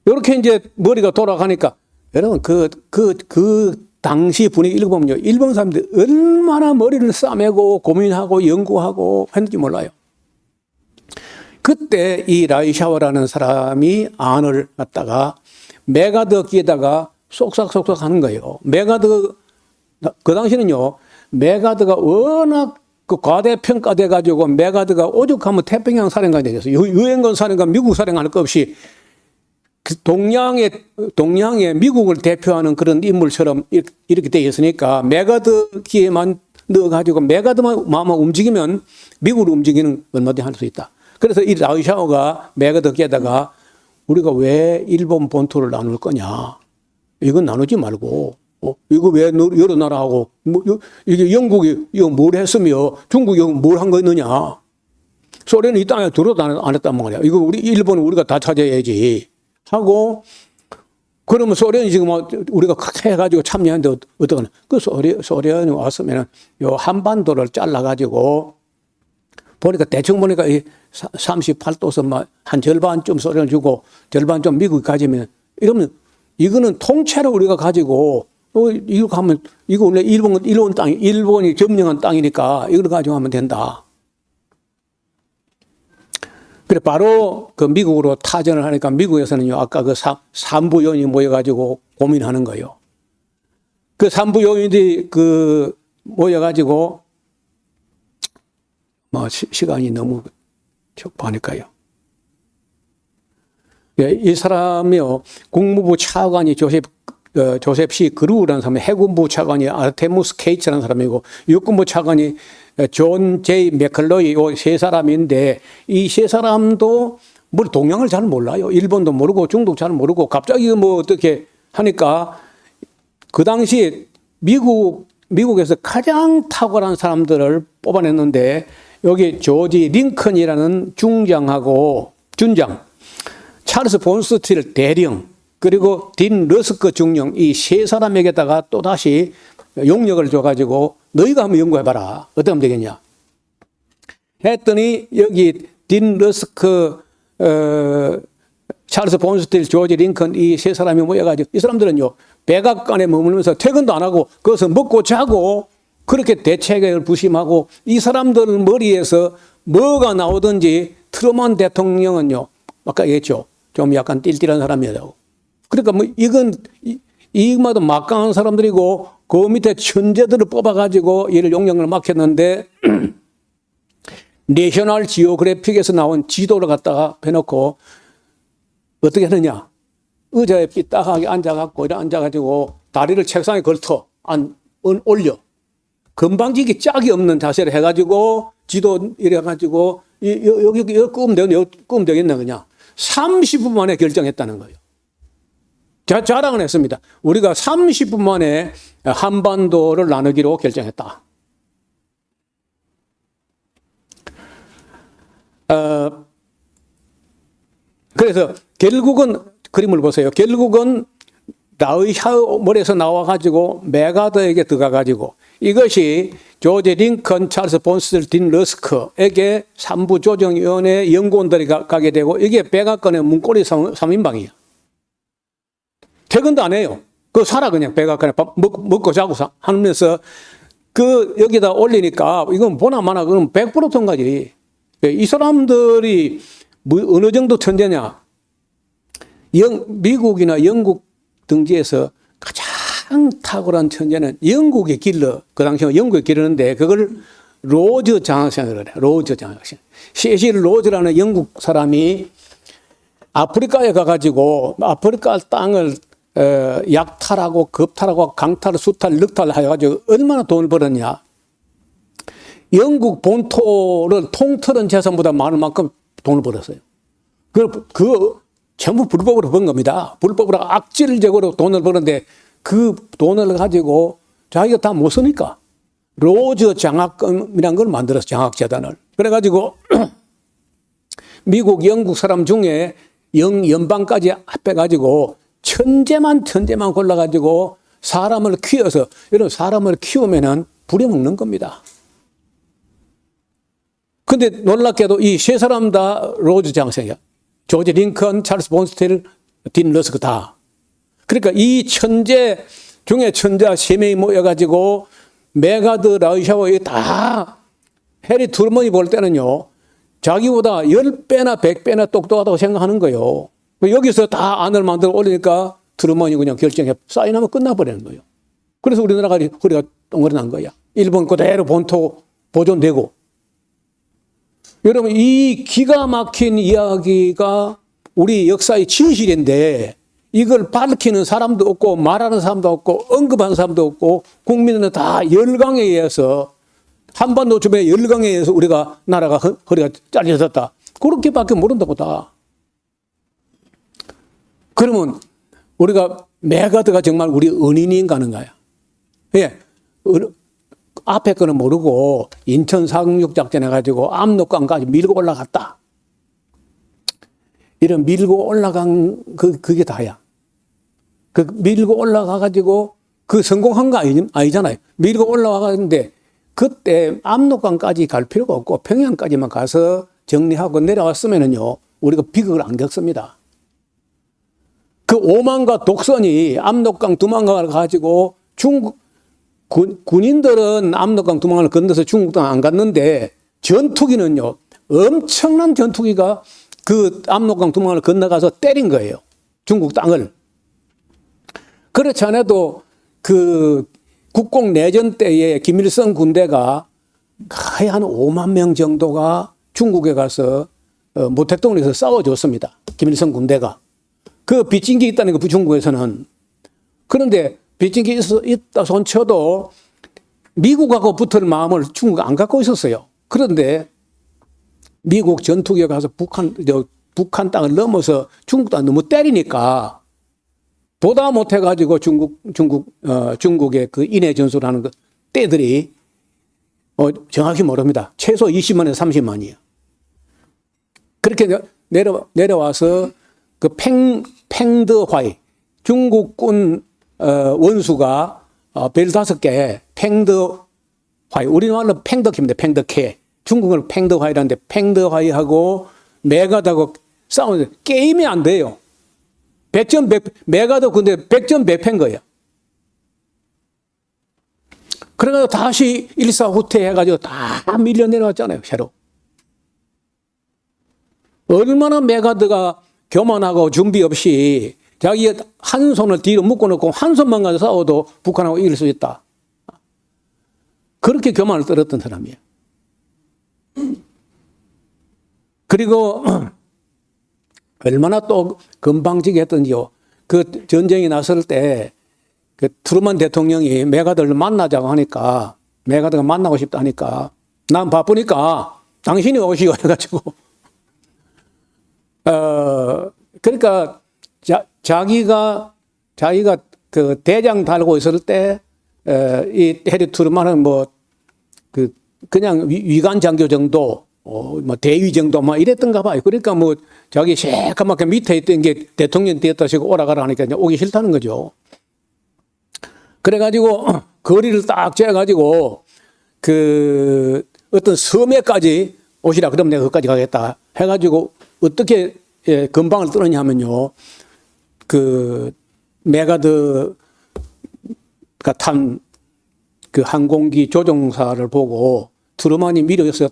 이렇게 이제 머리가 돌아가니까 여러분 그 당시 분위기 읽어보면요. 일본 사람들이 얼마나 머리를 싸매고 고민하고 연구하고 했는지 몰라요. 그때 이 라이샤워라는 사람이 안을 갖다가 메가드기에다가 쏙싹쏙싹 하는 거예요. 그 당시는요. 메가드가 워낙 그 과대평가돼 가지고 메가드가 오죽하면 태평양 사령관이 되겠어요. 유엔군 사령관, 미국 사령관 할 것 없이 그 동양의 미국을 대표하는 그런 인물처럼 이렇게 되어 있으니까 메가드기에만 넣어가지고 메가드만 마음만 움직이면 미국을 움직이는 얼마든지 할 수 있다. 그래서 이 라이샤오가 메가드기에다가 우리가 왜 일본 본토를 나눌 거냐. 이건 나누지 말고 이거 왜 여러 나라하고 이게 영국이 이거 뭘 했으며 중국이 뭘 한 거 있느냐. 소련이 이 땅에 들어도 안 했단 말이야. 이거 일본은 우리가 다 찾아야지 하고 그러면 소련이 지금 우리가 크게 해가지고 참여하는데 어떡하나. 그 소련이 왔으면 요 한반도를 잘라가지고 보니까 대충 보니까 38도선 한 절반쯤 소련을 주고 절반 좀 미국이 가지면 이러면 이거는 통째로 우리가 가지고 이거 하면 이거 원래 일본이 점령한 땅이니까 이걸 가지고 하면 된다. 그래 바로 그 미국으로 타전을 하니까 미국에서는요 아까 그 삼부 요인이 모여가지고 고민하는 거예요. 그 삼부 요인이 그 모여가지고 시간이 너무 촉박하니까요. 이 사람이요 국무부 차관이 조셉 씨 그루라는 사람이 해군부 차관이 아르테무스 케이츠라는 사람이고 육군부 차관이 존 제이 맥컬로이 이 세 사람인데 이 세 사람도 뭘 동양을 잘 몰라요. 일본도 모르고 중국 잘 모르고 갑자기 뭐 어떻게 하니까 그 당시 미국에서 가장 탁월한 사람들을 뽑아냈는데 여기 조지 링컨이라는 중장하고 준장 찰스 본스틸 대령 그리고 딘 러스크 중령 이 세 사람에게다가 또 다시 용역을 줘가지고 너희가 한번 연구해봐라. 어떻게 하면 되겠냐. 했더니 여기 딘 러스크 찰스 본스틸 조지 링컨 이 세 사람이 모여가지고 이 사람들은요 백악관에 머물면서 퇴근도 안 하고 거기서 먹고 자고 그렇게 대책을 부심하고 이 사람들 머리에서 뭐가 나오든지 트루먼 대통령은요 아까 얘기했죠. 좀 약간 띨띨한 사람이라고. 그러니까 뭐 이마도 막강한 사람들이고 그 밑에 천재들을 뽑아가지고 얘를 용역을 맡겼는데 내셔널 지오그래픽에서 나온 지도를 갖다가 해놓고 어떻게 하느냐. 의자에 삐딱하게 앉아갖고 이래 앉아가지고 다리를 책상에 걸터 올려. 건방지기 짝이 없는 자세를 해가지고 지도 이래가지고 여기 끄면 되겠네 그냥. 30분 만에 결정했다는 거예요. 자랑을 했습니다. 우리가 30분 만에 한반도를 나누기로 결정했다. 그래서 결국은 그림을 보세요. 결국은 라이샤머리에서 나와가지고 메가더에게 들어가가지고 이것이 조지 링컨, 찰스 본스틸, 딘 러스크에게 3부 조정위원회 연구원들이 가게 되고 이게 백악관의 문고리 3인방이에요. 퇴근도 안 해요. 그 살아 그냥 백악관에 밥 먹고 자고 하면서 그 여기다 올리니까 이건 보나 마나 그럼 100% 통과지. 이 사람들이 어느 정도 천재냐. 미국이나 영국 등지에서 가장 탁월한 천재는 영국의 길러, 그 당시에 영국에 기르는데 그걸 로즈 장학생이라고 그래요. 로즈 장학생. 세실 로즈라는 영국 사람이 아프리카에 가가지고 아프리카 땅을 약탈하고 급탈하고 강탈, 수탈, 늑탈 해가지고 얼마나 돈을 벌었냐. 영국 본토를 통틀은 재산보다 많은 만큼 돈을 벌었어요. 그 전부 불법으로 번 겁니다. 불법으로 악질적으로 돈을 버는데 그 돈을 가지고 자기가 다 못 쓰니까 로즈 장학금이라는 걸 만들었어. 장학재단을. 그래가지고 미국, 영국 사람 중에 연방까지 합해가지고 천재만 골라가지고 사람을 키워서 이런 사람을 키우면은 부려먹는 겁니다. 근데 놀랍게도 이 세 사람 다 로즈 장학생이야. 조지 링컨, 찰스 본스틸, 딘 러스크 다. 그러니까 이 천재 중에 천재 3명이 모여가지고 메가드, 라이샤워 다 해리 트루먼이 볼 때는요. 자기보다 10배나 100배나 똑똑하다고 생각하는 거예요. 여기서 다 안을 만들어 올리니까 트루먼이 그냥 결정해 사인하면 끝나버리는 거예요. 그래서 우리나라가 허리가 똥거리 난 거야. 일본 그대로 본토 보존되고. 여러분 이 기가 막힌 이야기가 우리 역사의 진실인데 이걸 밝히는 사람도 없고 말하는 사람도 없고 언급하는 사람도 없고 국민은 다 열강에 의해서 한반도 주변에 열강에 의해서 우리가 나라가 허리가 잘려졌다. 그렇게밖에 모른다고 다. 그러면 우리가 메가드가 정말 우리 은인인가 하는 거야. 예. 앞에 거는 모르고 인천 상륙작전 해가지고 압록강까지 밀고 올라갔다. 이런 밀고 올라간 그게 다야. 그 밀고 올라가가지고 그 성공한 거 아니잖아요. 밀고 올라가는데 그때 압록강까지 갈 필요가 없고 평양까지만 가서 정리하고 내려왔으면은요 우리가 비극을 안 겪습니다. 그 오만과 독선이 압록강 두만강을 가지고 중국 군인들은 압록강 두만강을 건너서 중국 땅 안 갔는데 전투기는요 엄청난 전투기가 그 압록강 두만강을 건너가서 때린 거예요. 중국 땅을. 그렇지 않아도 그 국공 내전 때에 김일성 군대가 거의 한 5만 명 정도가 중국에 가서 모택동에서 싸워줬습니다. 김일성 군대가. 그 빚진 게 있다는 거 중국에서는. 그런데 빚진 게 있다 손쳐도 미국하고 붙을 마음을 중국이 안 갖고 있었어요. 그런데 미국 전투기에 가서 북한 땅을 넘어서 중국 땅 너무 때리니까 도다 못해가지고 중국의 그 인해 전술하는 그 때들이 정확히 모릅니다. 최소 20만에서 30만이에요. 그렇게 내려와서 그 팽더화이 중국군 원수가 별 5개 팽더화이 우리말로 팽더키입니다. 팽더케 중국은 팽더화이라는데 팽더화이하고 메가드하고 싸우는데 게임이 안 돼요. 100점 100 메가드 근데 100점 100패인 거예요. 그래가지고 다시 일사후퇴 해가지고 다 밀려 내려왔잖아요. 새로. 얼마나 메가드가 교만하고 준비 없이 자기 한 손을 뒤로 묶어놓고 한 손만 가서 싸워도 북한하고 이길 수 있다. 그렇게 교만을 떨었던 사람이에요. 그리고 얼마나 또 건방지게 했던지요. 그 전쟁이 났을 때 그 트루먼 대통령이 메가드를 만나자고 하니까 메가드가 만나고 싶다 하니까 난 바쁘니까 당신이 오시오 해가지고 그러니까 자기가 그 대장 달고 있을 때 이 해리 트루먼은 뭐 그냥 위관 장교 정도 뭐 대위 정도 막 이랬던가 봐요. 그러니까 뭐 자기 새까맣게 밑에 있던 게 대통령 되었다 시고 오라가라 하니까 이제 오기 싫다는 거죠. 그래가지고 거리를 딱 재가지고 그 어떤 섬에까지 오시라 그러면 내가 거기까지 가겠다 해가지고 어떻게 건방을 떨었냐 하면요. 그 메가드가 탄 그 항공기 조종사를 보고 트루만이 미래에서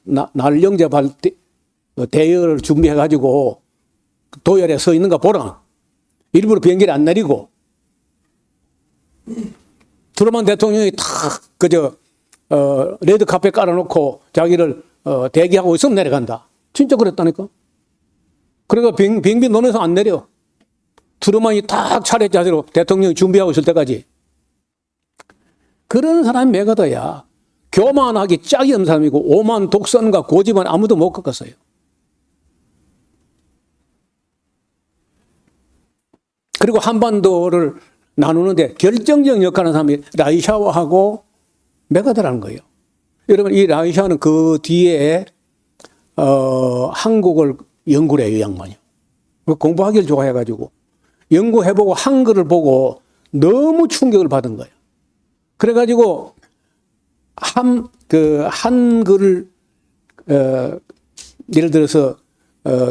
날 영접할 대여를 준비해가지고 도열에 서 있는가 보라. 일부러 비행기를 안 내리고 트루만 대통령이 탁 그저 레드 카펫 깔아놓고 자기를 대기하고 있으면 내려간다. 진짜 그랬다니까. 그러니까 비행기 논에서 안 내려. 트루만이 탁 차례 자세로 대통령이 준비하고 있을 때까지. 그런 사람이 메가더야. 교만하기 짝이 없는 사람이고 오만 독선과 고집은 아무도 못 겪었어요. 그리고 한반도를 나누는데 결정적 역할을 하는 사람이 라이샤오하고 메가더라는 거예요. 여러분 이 라이샤오는 그 뒤에 한국을 연구를 해요. 이 양반이. 공부하기를 좋아해가지고 연구해보고 한글을 보고 너무 충격을 받은 거예요. 그래가지고 한글을 예를 들어서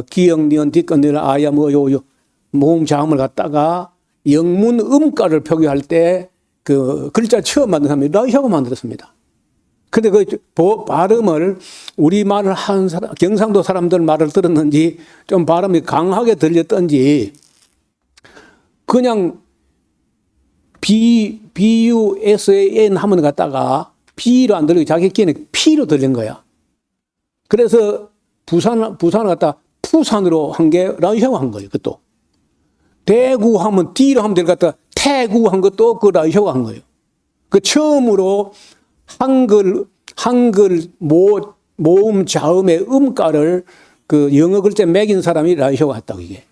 기역, 니은, 뒷건, 니은, 아야, 모음, 자음을 갖다가 영문 음가를 표기할 때 그 글자 처음 만든 사람이 라이샤오가 만들었습니다. 근데 그 발음을 우리말을 하는 사람, 경상도 사람들 말을 들었는지 좀 발음이 강하게 들렸던지 그냥 BUSAN 하면 갖다가 B로 안 들리고 자기끼리는 P로 들린 거야. 그래서 부산을 갖다 푸산으로 한 게 라이샤오가 한 거예요. 그것도. 대구 하면 D로 하면 될 것 같다. 태구 한 것도 그 라이샤오가 한 거예요. 그 처음으로 한글 모음 자음의 음가를 그 영어 글자 매긴 사람이 라이샤오가 했다고 이게.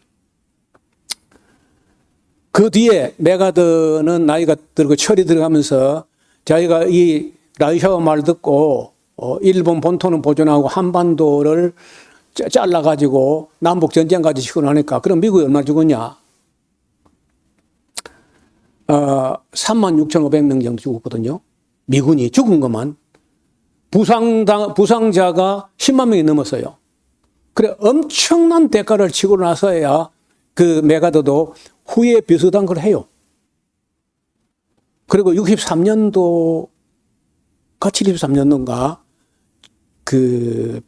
그 뒤에 메가더는 나이가 들고 철이 들어가면서 자기가 이 라이샤오 말 듣고 일본 본토는 보존하고 한반도를 잘라가지고 남북 전쟁까지 시작하니까 그럼 미국이 얼마 죽었냐? 36,500명 정도 죽었거든요. 미군이 죽은 것만. 부상자가 10만 명이 넘었어요. 그래 엄청난 대가를 치고 나서야 그 메가더도 후에 비슷한 걸 해요. 그리고 63년도가 73년도인가 그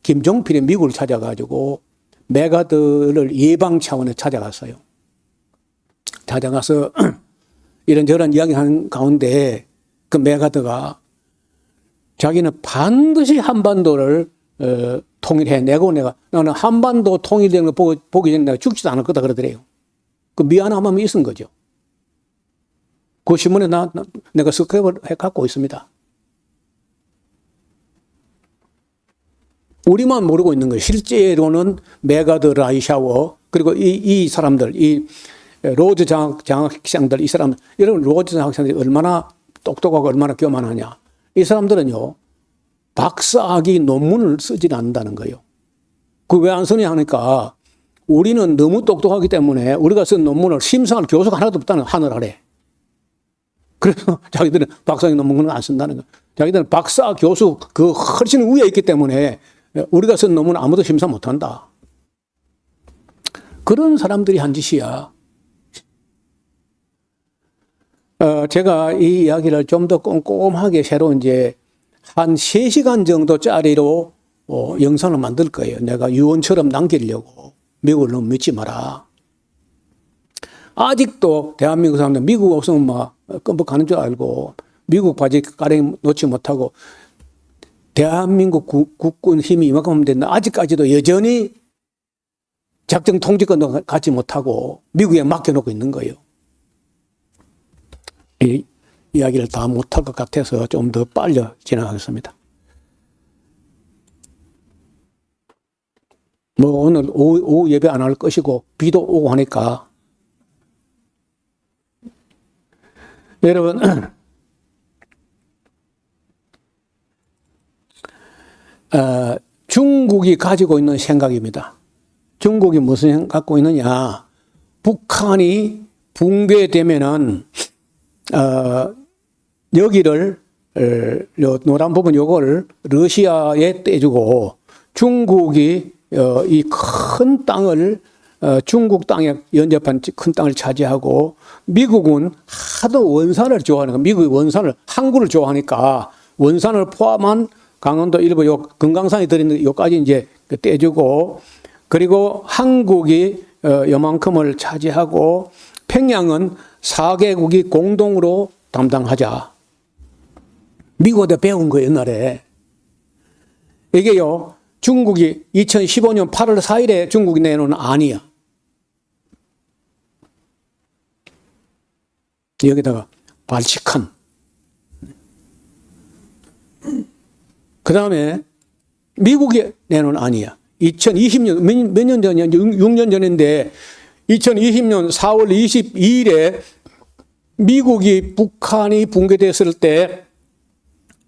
김종필이 미국을 찾아가지고 메가더를 예방 차원에 찾아갔어요. 찾아가서 이런저런 이야기하는 가운데 그 메가더가 자기는 반드시 한반도를 통일해내고 나는 한반도 통일되는 거 보기 전에 내가 죽지도 않을 거다 그러더래요. 그 미안함이 있은 거죠. 그 신문에 내가 스크랩을 해 갖고 있습니다. 우리만 모르고 있는 거예요. 실제로는 메가더, 라이샤워 그리고 이 사람들, 이 로즈 장학생들, 이 사람, 여러분 로즈 장학생들이 얼마나 똑똑하고 얼마나 교만하냐. 이 사람들은요, 박사학위 논문을 쓰지 않는다는 거예요. 그 왜 안 쓰냐 하니까 우리는 너무 똑똑하기 때문에 우리가 쓴 논문을 심사할 교수가 하나도 없다는 하늘 아래. 그래서 자기들은 박사학위 논문을 안 쓴다는 거예요. 자기들은 박사, 교수 그 훨씬 위에 있기 때문에 우리가 쓴 논문 아무도 심사 못 한다. 그런 사람들이 한 짓이야. 제가 이 이야기를 좀 더 꼼꼼하게 새로 이제 한 3시간 정도짜리로 영상을 만들 거예요. 내가 유언처럼 남기려고. 미국을 너무 믿지 마라. 아직도 대한민국 사람들 미국 없으면 막 끔뻑 가는 줄 알고 미국 바지 가랭이 놓지 못하고 대한민국 국군 힘이 이만큼 하면 된다. 아직까지도 여전히 작전 통제권도 갖지 못하고 미국에 맡겨놓고 있는 거예요. 이 이야기를 다 못할 것 같아서 좀 더 빨리 진행하겠습니다. 뭐 오늘 오후 예배 안 할 것이고 비도 오고 하니까 여러분 중국이 가지고 있는 생각입니다. 중국이 무슨 생각 갖고 있느냐. 북한이 붕괴되면은, 여기를, 요 노란 부분 요걸 러시아에 떼주고 중국이, 이 큰 땅을, 중국 땅에 연접한 큰 땅을 차지하고 미국은 하도 원산을 좋아하니까 미국이 원산을, 항구를 좋아하니까 원산을 포함한 강원도 일부 요 금강산이 들어있는 요까지 이제 떼주고 그리고 한국이 요만큼을 차지하고 평양은 4개국이 공동으로 담당하자. 미국한테 배운 거 옛날에. 이게요, 중국이 2015년 8월 4일에 중국이 내놓은 안이야. 여기다가 발칙한. 그 다음에 미국이 내놓은 안이야. 2020년, 몇 년 전이야? 6년 전인데 2020년 4월 22일에 미국이 북한이 붕괴됐을 때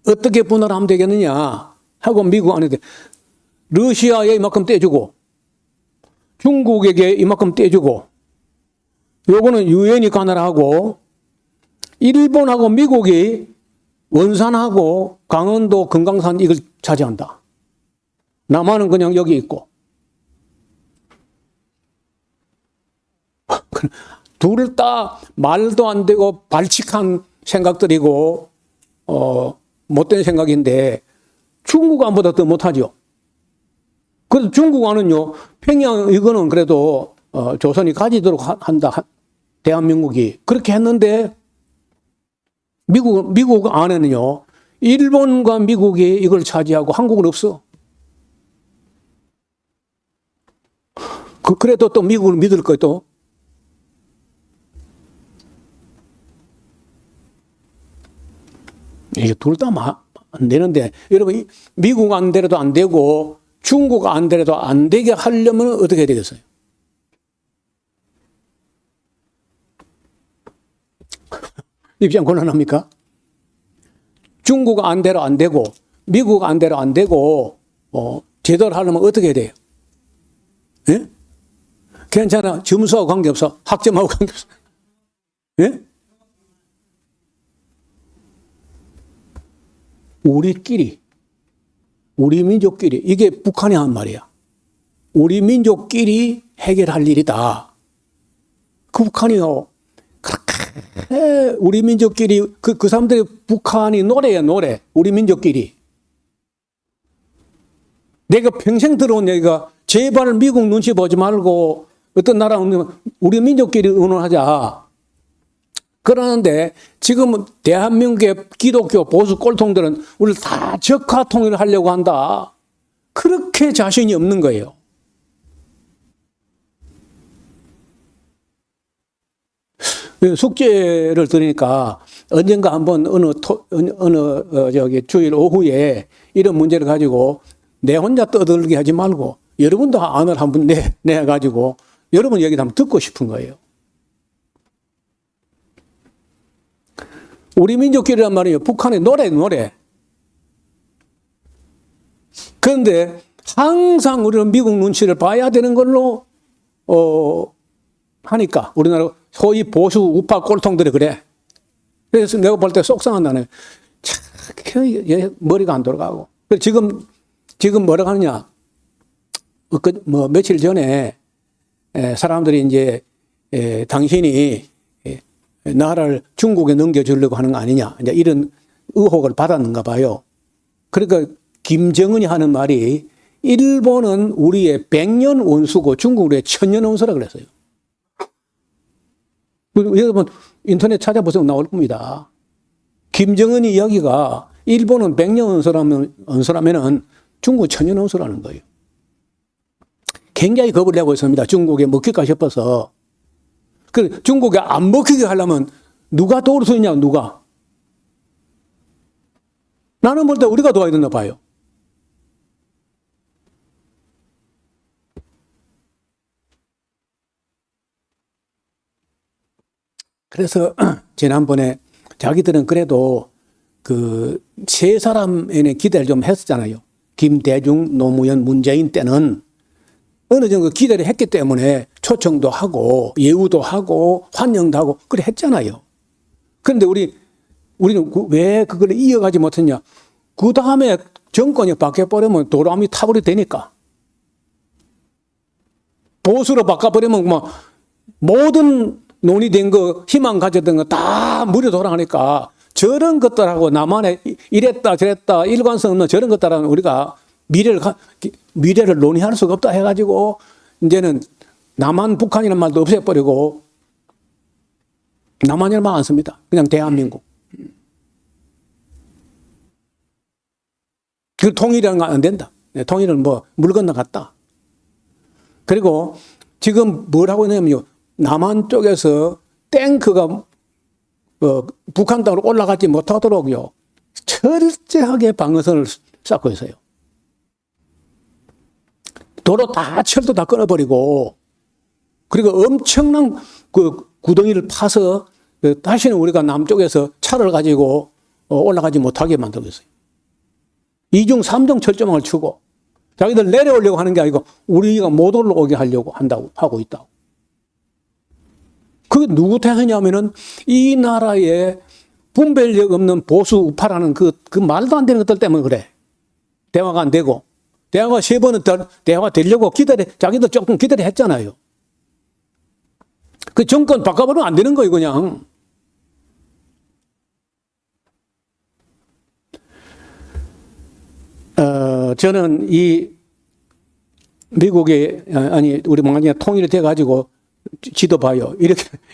어떻게 분할하면 되겠느냐 하고 미국 안에 러시아에 이만큼 떼주고 중국에게 이만큼 떼주고 요거는 유엔이 관할하고 일본하고 미국이 원산하고 강원도 금강산 이걸 차지한다. 남한은 그냥 여기 있고. 둘 다 말도 안 되고 발칙한 생각들이고 못된 생각인데 중국안보다 더 못하죠. 그래서 중국안은요, 평양 이거는 그래도 조선이 가지도록 한다. 대한민국이 그렇게 했는데 미국 안에는요, 일본과 미국이 이걸 차지하고 한국은 없어. 그래도 또 미국을 믿을 거예요, 또. 이게 둘 다 안 되는데, 여러분, 미국 안 되려도 안 되고, 중국 안 되려도 안 되게 하려면 어떻게 해야 되겠어요? 입장 곤란합니까? 중국 안 되려 안 되고, 미국 안 되려 안 되고, 제대로 하려면 어떻게 해야 돼요? 예? 괜찮아. 점수하고 관계없어. 학점하고 관계없어. 예? 우리끼리, 우리 민족끼리, 이게 북한이 한 말이야. 우리 민족끼리 해결할 일이다. 그 북한이요. 그렇게 우리 민족끼리, 그 사람들이 북한이 노래야, 노래. 우리 민족끼리. 내가 평생 들어온 얘기가 제발 미국 눈치 보지 말고 어떤 나라 우리 민족끼리 의논하자. 그러는데 지금 대한민국의 기독교 보수 꼴통들은 우리를 다 적화 통일을 하려고 한다. 그렇게 자신이 없는 거예요. 숙제를 들으니까 언젠가 한번 어느 주일 오후에 이런 문제를 가지고 내 혼자 떠들게 하지 말고 여러분도 안을 한번 내가지고 여러분 얘기도 한번 듣고 싶은 거예요. 우리 민족끼리란 말이에요. 북한의 노래. 그런데 항상 우리는 미국 눈치를 봐야 되는 걸로 하니까 우리나라 소위 보수 우파 꼴통들이 그래. 그래서 내가 볼 때 속상한다네. 참 머리가 안 돌아가고. 지금 뭐라고 하느냐. 며칠 전에 사람들이 이제 당신이 나라를 중국에 넘겨주려고 하는 거 아니냐. 이제 이런 의혹을 받았는가 봐요. 그러니까 김정은이 하는 말이 일본은 우리의 100년 원수고 중국은 우리의 1000년 원수라 그랬어요. 여러분 인터넷 찾아보시면 나올 겁니다. 김정은이 이야기가 일본은 100년 원수라면은 중국은 1000년 원수라는 거예요. 굉장히 겁을 내고 있습니다. 중국에 먹힐까 싶어서. 그 중국에 안 먹히게 하려면 누가 도울 수 있냐, 누가? 나는 볼 때 우리가 도와야 된다 봐요. 그래서 지난번에 자기들은 그래도 그 세 사람에 기대를 좀 했었잖아요. 김대중, 노무현, 문재인 때는 어느 정도 기대를 했기 때문에 초청도 하고 예우도 하고 환영도 하고 그래 했잖아요. 그런데 우리는 왜 그걸 이어가지 못했냐? 그 다음에 정권이 바뀌어버리면 도람이 타버리 되니까. 보수로 바꿔버리면 뭐 모든 논의된 거, 희망 가졌던 거 다 무려 돌아가니까 저런 것들하고 나만의 이랬다 저랬다 일관성 없는 저런 것들하고 우리가 미래를 논의할 수가 없다 해가지고 이제는 남한 북한이라는 말도 없애버리고 남한이라는 말 안 씁니다. 그냥 대한민국. 그 통일이라는 건 안 된다. 통일은 뭐 물 건너갔다. 그리고 지금 뭘 하고 있냐면요. 남한 쪽에서 탱크가 북한 땅으로 올라가지 못하도록요. 철저하게 방어선을 쌓고 있어요. 도로 다 철도 다 끊어버리고 그리고 엄청난 그 구덩이를 파서 다시는 우리가 남쪽에서 차를 가지고 올라가지 못하게 만들고 있어요. 2중, 3중 철조망을 치고 자기들 내려오려고 하는 게 아니고 우리가 못 올라오게 하려고 한다고 하고 있다고. 그게 누구 탓이냐면은 이 나라에 분별력 없는 보수 우파라는 그 말도 안 되는 것들 때문에 그래. 대화가 안 되고 대화가 3번은 대화가 되려고 자기들 조금 기다려 했잖아요. 그 정권 바꿔버리면 안 되는 거예요, 그냥. 저는 이 미국의, 우리 만약에 통일이 돼가지고 지도 봐요.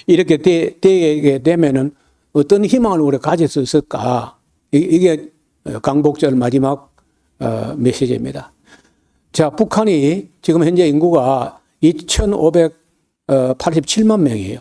이렇게 되게 되면은 어떤 희망을 우리가 가질 수 있을까? 이게 강복절 마지막 메시지입니다. 자, 북한이 지금 현재 인구가 2,587만 명이에요.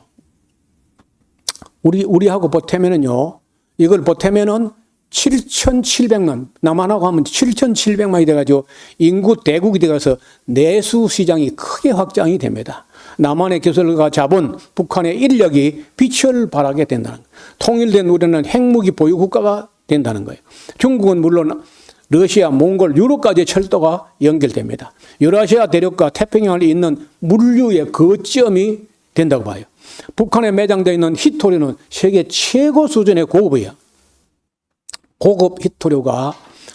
우리하고 보태면은요, 이걸 보태면은 7,700만, 남한하고 하면 7,700만이 돼가지고 인구 대국이 돼가서 내수 시장이 크게 확장이 됩니다. 남한의 기술과 자본, 북한의 인력이 빛을 발하게 된다는 거예요. 통일된 우리는 핵무기 보유 국가가 된다는 거예요. 중국은 물론 러시아, 몽골, 유럽까지 철도가 연결됩니다. 유라시아 대륙과 태평양을 잇는 물류의 거점이 된다고 봐요. 북한에 매장되어 있는 히토류는 세계 최고 수준의 고급이에요. 고급 히토류가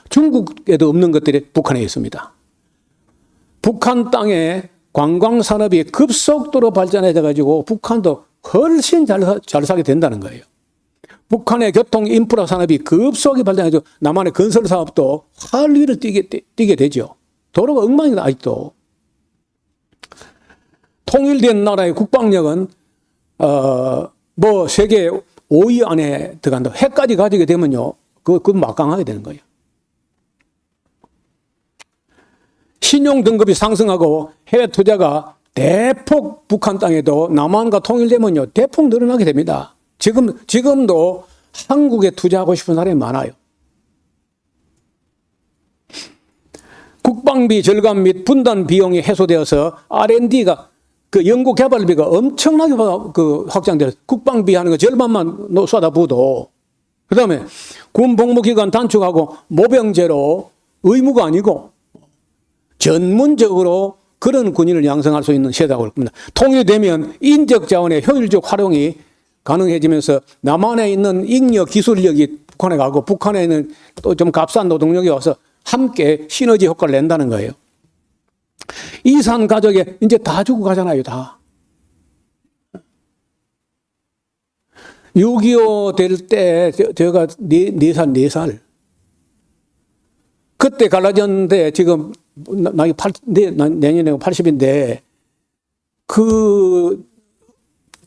중국에도 없는 것들이 북한에 있습니다. 북한 땅에 관광산업이 급속도로 발전해져 가지고 북한도 훨씬 잘 살게 된다는 거예요. 북한의 교통 인프라 산업이 급속히 발전해서 남한의 건설 사업도 활위를 띠게 되죠. 도로가 엉망이다 아직도. 통일된 나라의 국방력은 뭐 세계 5위 안에 들어간다. 핵까지 가지게 되면요, 그 막강하게 되는 거예요. 신용 등급이 상승하고 해외 투자가 대폭 북한 땅에도 남한과 통일되면요, 대폭 늘어나게 됩니다. 지금도 한국에 투자하고 싶은 사람이 많아요. 국방비 절감 및 분단 비용이 해소되어서 R&D가 그 연구 개발비가 엄청나게 확장돼서 국방비 하는 거 절반만 쏟아부어도 그다음에 군 복무 기간 단축하고 모병제로 의무가 아니고 전문적으로 그런 군인을 양성할 수 있는 시대라고 할 겁니다. 통일되면 인적 자원의 효율적 활용이 가능해지면서 남한에 있는 인력 기술력이 북한에 가고 북한에 있는 또 좀 값싼 노동력이 와서 함께 시너지 효과를 낸다는 거예요. 이산 가족에 이제 다 죽고 가잖아요, 다. 6.25 될 때 제가 4살. 그때 갈라졌는데 지금 내년에 80인데 그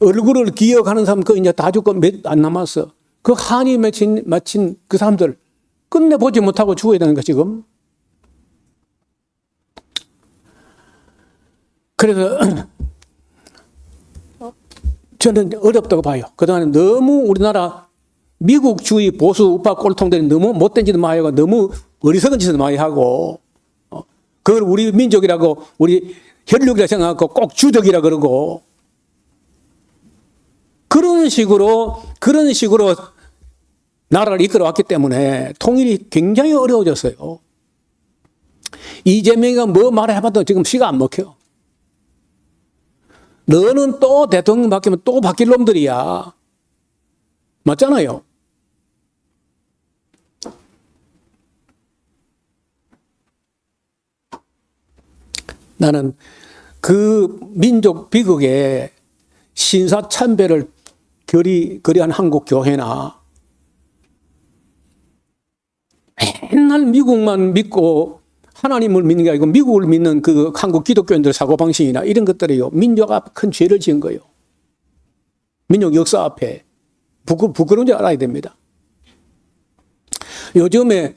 얼굴을 기억하는 사람 그 이제 다 죽고 몇 안 남았어. 그 한이 맺힌 그 사람들 끝내보지 못하고 죽어야 되는 거 지금. 그래서 저는 어렵다고 봐요. 그동안에 너무 우리나라 미국주의 보수 우파 꼴통들이 너무 못된 짓을 많이 하고 너무 어리석은 짓을 많이 하고 그걸 우리 민족이라고 우리 혈육이라 생각하고 꼭 주적이라 그러고 그런 식으로 나라를 이끌어왔기 때문에 통일이 굉장히 어려워졌어요. 이재명이가 뭐 말해봐도 지금 시가 안 먹혀. 너는 또 대통령 바뀌면 또 바뀔 놈들이야. 맞잖아요. 나는 그 민족 비극에 신사참배를 결의한 한국 교회나 맨날 미국만 믿고 하나님을 믿는 게 아니고 미국을 믿는 그 한국 기독교인들 사고방식이나 이런 것들이요. 민족 앞에 큰 죄를 지은 거예요. 민족 역사 앞에. 부끄러운 줄 알아야 됩니다. 요즘에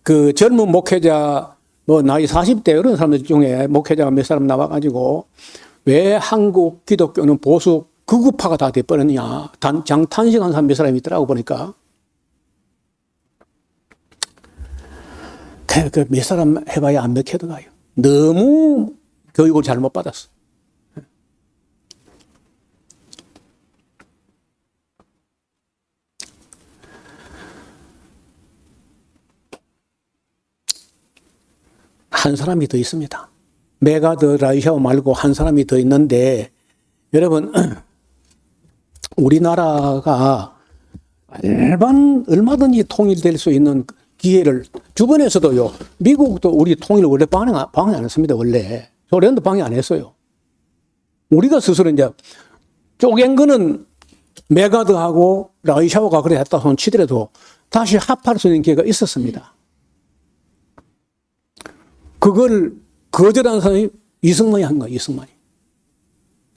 그 젊은 목회자, 뭐 나이 40대 이런 사람들 중에 목회자가 몇 사람 나와가지고 왜 한국 기독교는 보수 극우파가 다 돼버렸냐. 장탄식한 사람 몇 사람이 있더라고 보니까. 그 몇 사람 해봐야 안 먹혀들어가요. 너무 교육을 잘못 받았어. 한 사람이 더 있습니다. 메가드 라이샤오 말고 한 사람이 더 있는데, 여러분, 우리나라가 얼마든지 통일될 수 있는 기회를 주변에서도요. 미국도 우리 통일을 원래 방해 안 했습니다. 원래 소련도 방해 안 했어요. 우리가 스스로 이제 쪼갠 거는 메가드하고 라이샤오가 그래 했다 손 치더라도 다시 합할 수 있는 기회가 있었습니다. 그걸 거절한 사람이 이승만이 한 거예요. 이승만이.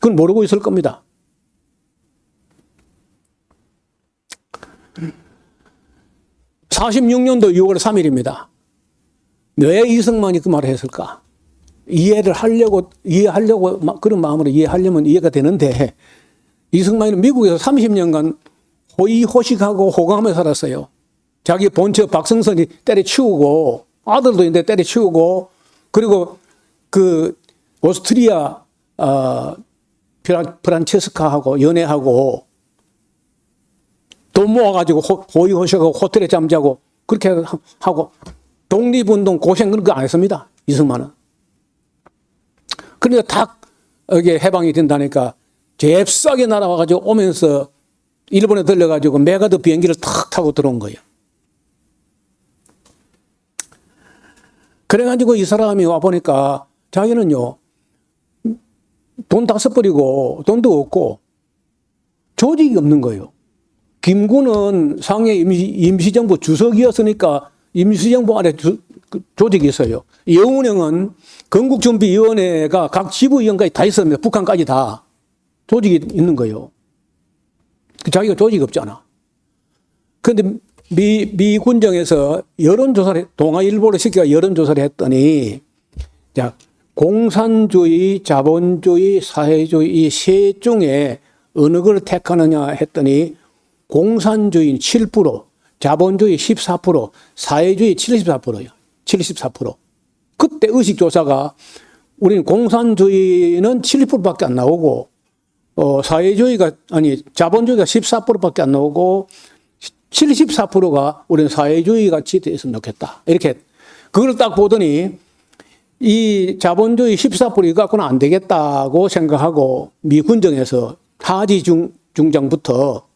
그건 모르고 있을 겁니다. (46년도 6월 3일입니다) 왜 이승만이 그 말을 했을까? 이해하려고 그런 마음으로 이해하려면 이해가 되는데, 이승만은 미국에서 30년간 호의호식하고 호강하며 살았어요. 자기 본처 박성선이 때려치우고, 아들도 있는데 때려치우고, 그리고 그 오스트리아 프란체스카하고 연애하고 돈 모아가지고 호의호식하고 호텔에 잠자고 그렇게 하고 독립운동 고생 그런 거 안 했습니다. 이승만은. 그러니까 딱 이게 해방이 된다니까 잽싸게 날아와가지고 오면서 일본에 들려가지고 메가드 비행기를 탁 타고 들어온 거예요. 그래가지고 이 사람이 와보니까 자기는요, 돈 다 써버리고 돈도 없고 조직이 없는 거예요. 김구는 상해 임시정부 주석이었으니까 임시정부 안에 조직이 있어요. 여운형은 건국준비위원회가 각 지부위원까지 다 있습니다. 북한까지 다 조직이 있는 거예요. 자기가 조직이 없잖아. 그런데 미 군정에서 여론조사를, 동아일보를 시켜 여론조사를 했더니, 자, 공산주의, 자본주의, 사회주의 이 세 중에 어느 걸 택하느냐 했더니, 공산주의 7%, 자본주의 14%, 사회주의 74%예요. 74%. 그때 의식조사가 우리는 공산주의는 7%밖에 안 나오고, 자본주의가 14%밖에 안 나오고, 74%가 우리는 사회주의 같이 됐으면 좋겠다. 이렇게. 그걸 딱 보더니, 이 자본주의 14% 갖고는 안 되겠다고 생각하고, 미 군정에서 하지 중장부터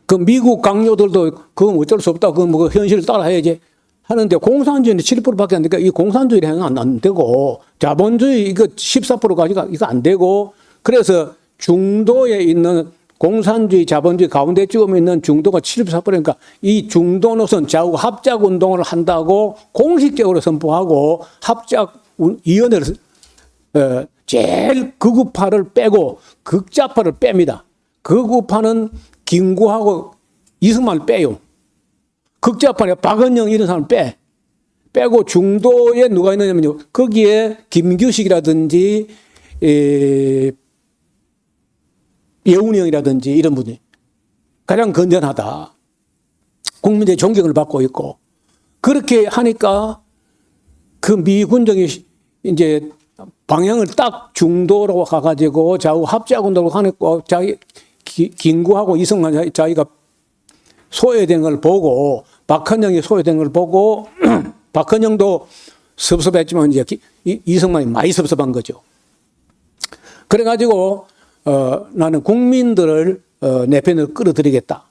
그 미국 강요들도 그건 어쩔 수 없다. 그건 뭐 현실을 따라해야지 하는데 공산주의는 7%밖에 안 되니까 이 공산주의를 해서는 안 되고 자본주의 이거 14% 가지고 이거 안 되고 그래서 중도에 있는 공산주의, 자본주의 가운데 쯤에 있는 중도가 74%니까 이 중도 노선 좌우 합작 운동을 한다고 공식적으로 선포하고 합작위원회를 제일 극우파를 빼고 극좌파를 뺍니다. 극우파는 김구하고 이승만을 빼요. 극좌파는 박은영 이런 사람을 빼고 중도에 누가 있느냐면요. 거기에 김규식이라든지 예운형이라든지 이런 분이 가장 건전하다. 국민들의 존경을 받고 있고 그렇게 하니까 그 미 군정이 이제 방향을 딱 중도로 가가지고 좌우 합작운동으로 하니까 자기 김구하고 이승만 자기가 소외된 걸 보고 박헌영이 소외된 걸 보고 박헌영도 섭섭했지만 이제 이승만이 많이 섭섭한 거죠. 그래가지고 나는 국민들을 내 편으로 끌어들이겠다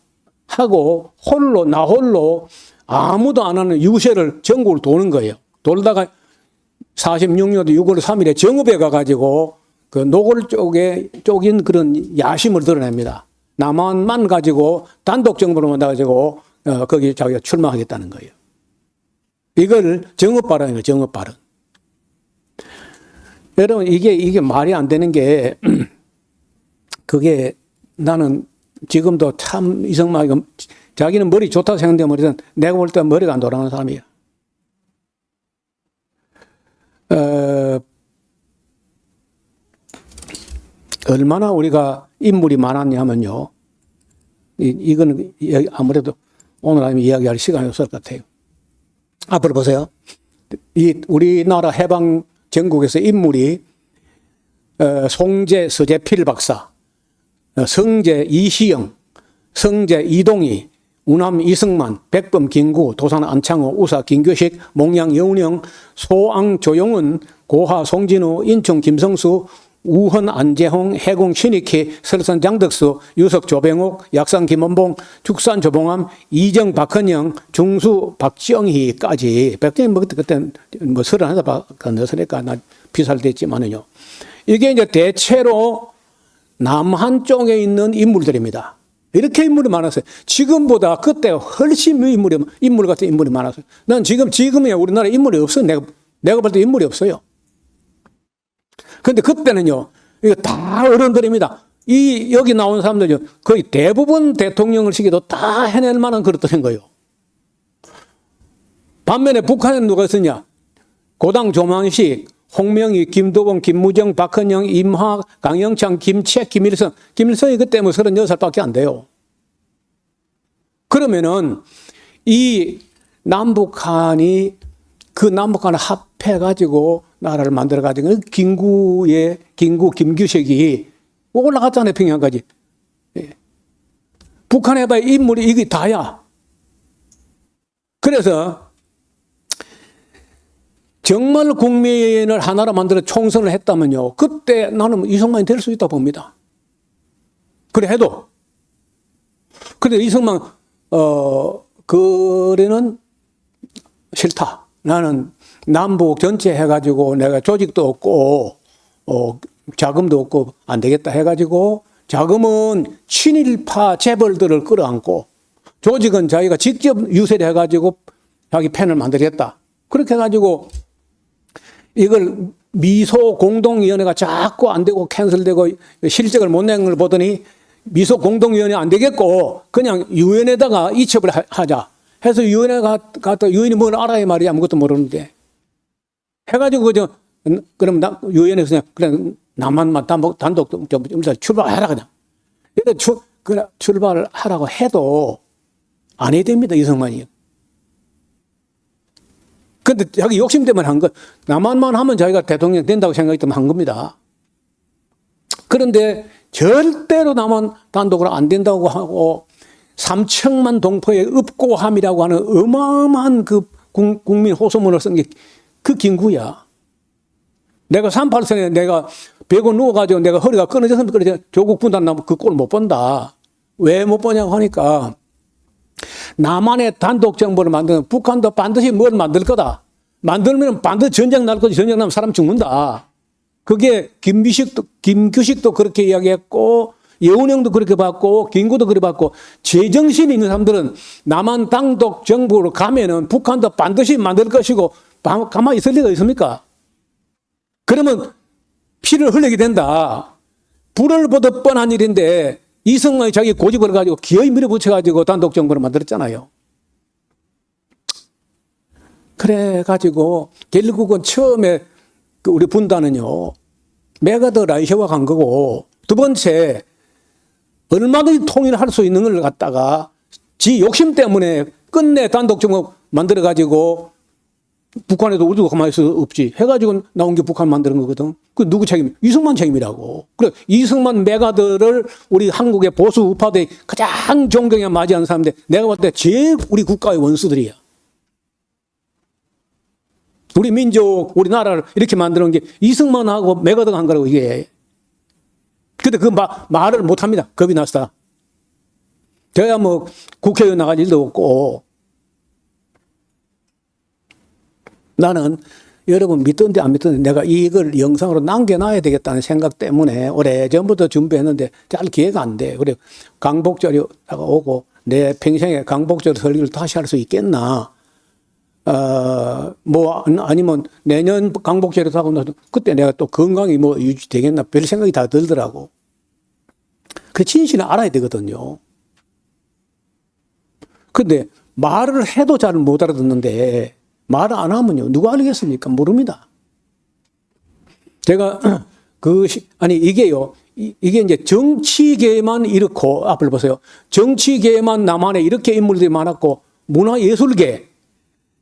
하고 나 홀로 아무도 안 하는 유세를 전국을 도는 거예요. 돌다가 46년도 6월 3일에 정읍에 가가지고 그 노골 쪽에 쪽인 그런 야심을 드러냅니다. 남한만 가지고 단독 정부로 만나가지고 거기 자기가 출마하겠다는 거예요. 이걸 정읍 발언이에요. 정읍 발언. 여러분 이게 말이 안 되는 게 그게 나는 지금도 참 이승만이가 자기는 머리 좋다고 생각되면 내가 볼 때 머리가 안 돌아가는 사람이야. 얼마나 우리가 인물이 많았냐면요. 이거는 아무래도 오늘 아니면 이야기할 시간이 없을 것 같아요. 앞으로 보세요. 이 우리나라 해방 전국에서 인물이 송제 서재필 박사, 성제 이시영, 성제 이동희, 우남 이승만, 백범 김구, 도산 안창호, 우사 김교식, 몽양 여운영, 소앙 조용은, 고하 송진우, 인천 김성수, 우헌 안재홍, 해공 신익희, 설선 장덕수, 유석 조병옥, 약산 김원봉, 축산 조봉암, 이정 박헌영, 중수 박정희까지. 백정희 그때 뭐 31살 넣었으니까 나 비살됐지만은요. 이게 이제 대체로 남한 쪽에 있는 인물들입니다. 이렇게 인물이 많았어요. 지금보다 그때 훨씬 인물 같은 인물이 많았어요. 난 지금이야 우리나라에 인물이 없어요. 내가 볼 때 인물이 없어요. 근데 그때는요, 이거 다 어른들입니다. 여기 나온 사람들요, 거의 대부분 대통령을 시기도 다 해낼 만한 그릇들인 거예요. 반면에 북한에는 누가 있었냐? 고당 조만식, 홍명희, 김도봉, 김무정, 박헌영, 임화, 강영창, 김채, 김일성. 김일성이 그때 뭐 36살밖에 안 돼요. 그러면은 이 남북한이 그 남북한을 합해가지고 나라를 만들어가지고 김구, 김규식이 올라갔잖아요, 평양까지. 예. 북한에 봐야 인물이 이게 다야. 그래서 정말 국민을 하나로 만들어 총선을 했다면요. 그때 나는 이승만이 될 수 있다고 봅니다. 그래 해도. 근데 이승만, 그래는 싫다. 나는 남북 전체 해가지고 내가 조직도 없고, 자금도 없고 안 되겠다 해가지고 자금은 친일파 재벌들을 끌어안고 조직은 자기가 직접 유세를 해가지고 자기 펜을 만들겠다. 그렇게 해가지고 이걸 미소 공동위원회가 자꾸 안 되고 캔슬되고 실적을 못 낸 걸 보더니 미소 공동위원회 안 되겠고 그냥 유엔에다가 이첩을 하자 해서 유엔에 갔다 유엔이 뭘 알아야 말이야 아무것도 모르는데 해가지고 그럼 유엔에서 그냥 남한만 단독 출발하라 그냥 그래 출발을 하라고 해도 안 해야 됩니다 이승만이. 근데 자기 욕심 때문에 한 거, 남한만 하면 자기가 대통령 된다고 생각했다면 한 겁니다. 그런데 절대로 남한 단독으로 안 된다고 하고 3천만 동포의 읍고함이라고 하는 어마어마한 그 국민 호소문을 쓴 게 그 김구야. 내가 38선에 내가 벽에 누워가지고 내가 허리가 끊어져서 조국 분단 나면 그 꼴 못 본다. 왜 못 보냐고 하니까 남한의 단독 정부를 만드는 북한도 반드시 뭘 만들 거다. 만들면 반드시 전쟁 날 거지. 전쟁 나면 사람 죽는다. 그게 김규식도 그렇게 이야기했고 여운형도 그렇게 봤고 김구도 그렇게 봤고 제정신이 있는 사람들은 남한 단독 정부로 가면은 북한도 반드시 만들 것이고 가만히 있을 리가 있습니까? 그러면 피를 흘리게 된다. 불을 보듯 뻔한 일인데 이승만이 자기 고집을 가지고 기어이 밀어붙여가지고 단독 정부를 만들었잖아요. 그래가지고 결국은 처음에 우리 분단은요. 메가더 라이셔와 간 거고 두 번째 얼마든지 통일할 수 있는 걸 갖다가 지 욕심 때문에 끝내 단독 정부 만들어가지고 북한에도 우리도 가만히 있을 수 없지 해가지고 나온 게 북한 만드는 거거든. 그 누구 책임? 이승만 책임이라고. 그래 이승만 메가더를 우리 한국의 보수 우파들이 가장 존경에 맞이하는 사람인데 내가 볼 때 제일 우리 국가의 원수들이야. 우리 민족, 우리나라를 이렇게 만드는 게 이승만하고 맥어드가 한 거라고, 이게. 근데 그 말을 못 합니다. 겁이 났다. 저야 뭐 국회의원 나갈 일도 없고. 나는 여러분 믿던데 안 믿던데 내가 이걸 영상으로 남겨놔야 되겠다는 생각 때문에 오래전부터 준비했는데 잘 기회가 안 돼. 그래 강복절이다가 오고 내 평생에 강복절 설교를 다시 할 수 있겠나. 뭐 아니면 내년 강복절에 하고 나서 그때 내가 또 건강이 뭐 유지되겠나 별 생각이 다 들더라고. 그 진실을 알아야 되거든요. 근데 말을 해도 잘 못 알아듣는데 말을 안 하면요 누가 알겠습니까? 모릅니다. 제가 이게요 이게 이제 정치계만 이렇고 앞을 보세요. 정치계만 남한에 이렇게 인물들이 많았고 문화예술계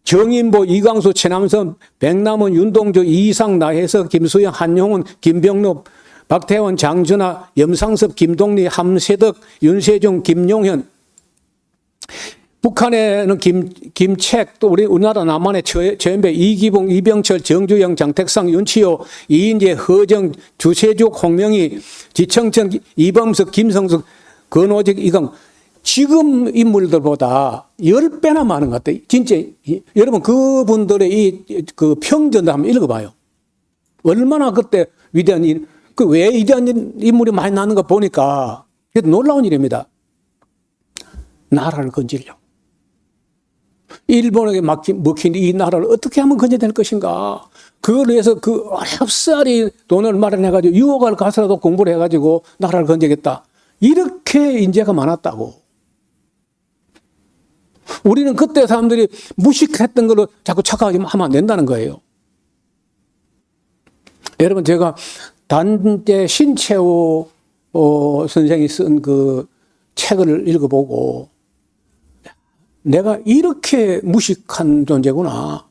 정인보, 이광수, 최남선, 백남원, 윤동주, 이희상, 나혜석, 김수영, 한용운, 김병록, 박태원, 장준하, 염상섭, 김동리, 함세덕, 윤세종, 김용현. 북한에는 김책, 또 우리나라 남한의 최연배, 이기봉, 이병철, 정주영, 장택상, 윤치호, 이인재, 허정, 주세죽, 홍명희, 지청천, 이범석, 김성석, 권오직, 이강. 지금 인물들보다 10배나 많은 것 같아요. 진짜, 여러분, 그분들의 그 평전도 한번 읽어봐요. 얼마나 그때 위대한 왜 위대한 인물이 많이 나는가 보니까, 놀라운 일입니다. 나라를 건지려고. 일본에게 먹힌 이 나라를 어떻게 하면 건져낼 것인가. 그걸 위해서 그 어렵사리 돈을 마련해가지고 유학을 가서라도 공부를 해가지고 나라를 건져야겠다. 이렇게 인재가 많았다고. 우리는 그때 사람들이 무식했던 걸로 자꾸 착각하면 안 된다는 거예요. 여러분, 제가 단재 신채호 선생이 쓴 그 책을 읽어보고 내가 이렇게 무식한 존재구나.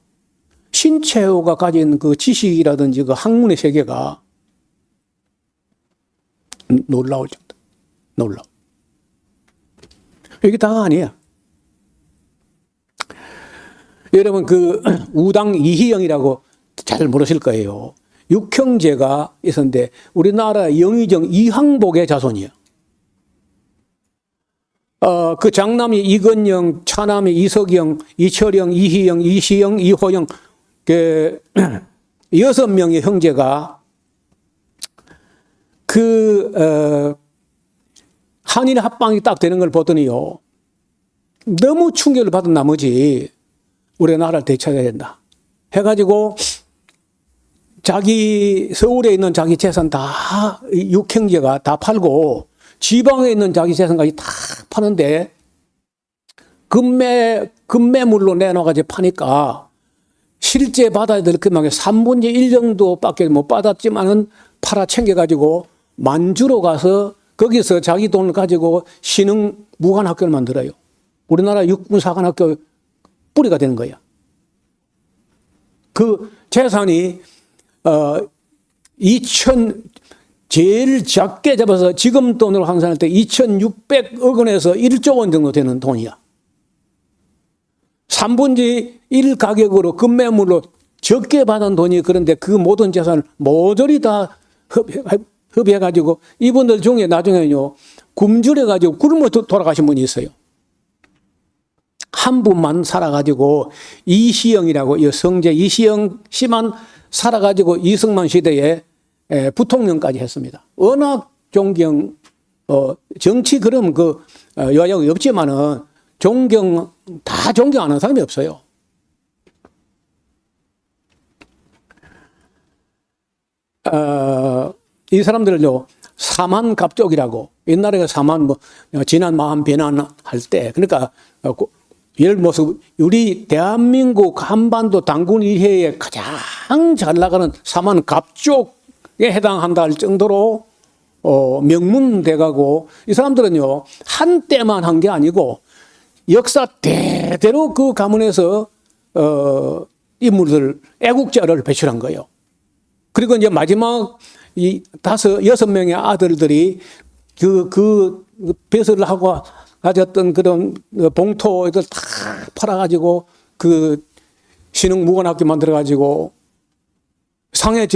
신채호가 가진 그 지식이라든지 그 학문의 세계가 놀라울 정도. 놀라워. 이게 다가 아니야. 여러분 그 우당 이희영이라고 잘 모르실 거예요. 육형제가 있었는데 우리나라 영의정 이항복의 자손이에요. 그 장남이 이건영, 차남이 이석영, 이철영, 이희영, 이시영, 이호영, 그 6명의 형제가 한일 합방이 딱 되는 걸 보더니요. 너무 충격을 받은 나머지 우리나라를 되찾아야 된다. 해가지고 서울에 있는 자기 재산 다 육형제가 다 팔고 지방에 있는 자기 재산까지 다 파는데 급매물로 내놔가지고 파니까 실제 받아야 될 금액의 3분의 1 정도밖에 못 받았지만은 팔아 챙겨가지고 만주로 가서 거기서 자기 돈을 가지고 신흥 무관학교를 만들어요. 우리나라 육군사관학교 뿌리가 되는 거야. 그 재산이 제일 작게 잡아서 지금 돈으로 환산할 때 2,600억 원에서 1조 원 정도 되는 돈이야. 3분의 1 가격으로 급매물로 적게 받은 돈이 그런데 그 모든 재산을 모조리 다 협의해가지고 이분들 중에 나중에요 굶주려가지고 굶어 돌아가신 분이 있어요. 한 분만 살아가지고 이시영이라고 성제 이시영 씨만 살아가지고 이승만 시대에 부통령까지 했습니다. 워낙 존경, 정치 그럼 여야가 없지만은 다 존경하는 사람이 없어요. 이 사람들을요, 사만갑족이라고, 옛날에 지난 마음 변환할 때, 그러니까, 예를 들어서 우리 대한민국 한반도 당군 이해에 가장 잘 나가는 사만갑족에 해당한다 할 정도로 명문돼가고 이 사람들은요 한때만 한 게 아니고 역사 대대로 그 가문에서 인물들 애국자를 배출한 거예요. 그리고 이제 마지막 이 6명의 아들들이 그 배설을 하고 가졌던 그런 봉토 이걸 다 팔아가지고 그 신흥 무관학교 만들어가지고 상해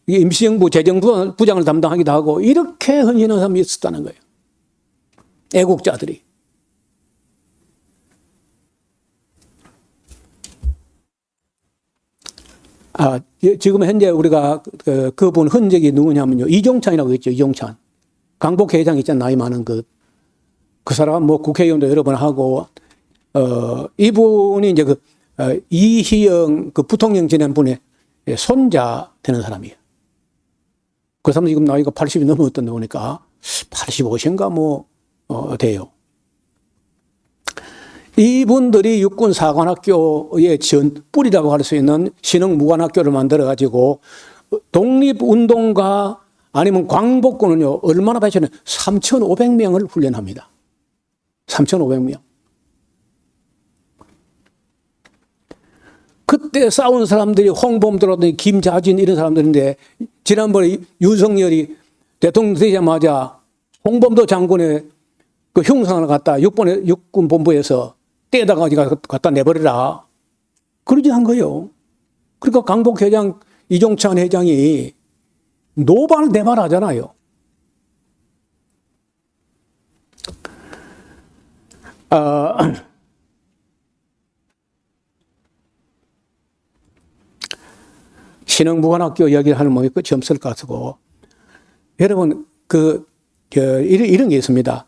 임시정부 재정부 부장을 담당하기도 하고 이렇게 헌신한 사람이 있었다는 거예요. 애국자들이. 지금 현재 우리가 그분 흔적이 누구냐면요. 이종찬이라고 있죠. 이종찬. 강북 회장 있잖아요. 나이 많은 그 사람 뭐 국회의원도 여러 번 하고, 이분이 이제 이희영 그 부통령 지낸 분의 손자 되는 사람이에요. 그 사람 지금 나이가 80이 넘었던데 보니까 85세인가 뭐, 돼요. 이분들이 육군사관학교의 전 뿌리라고 할 수 있는 신흥무관학교를 만들어가지고 독립운동가 아니면 광복군은요, 얼마나 발전해? 3,500명을 훈련합니다. 3,500명. 그때 싸운 사람들이 홍범도라든지 김자진 이런 사람들인데, 지난번에 윤석열이 대통령 되자마자 홍범도 장군의 그 흉상을 갖다 육군본부에서 떼다가 갖다 내버리라. 그러지 한 거예요. 그러니까 강북 회장 이종찬 회장이 노발 내발 하잖아요. 신흥무관학교 이야기를 하는 몸이 끝이 없을 것 같고, 여러분, 이런 게 있습니다.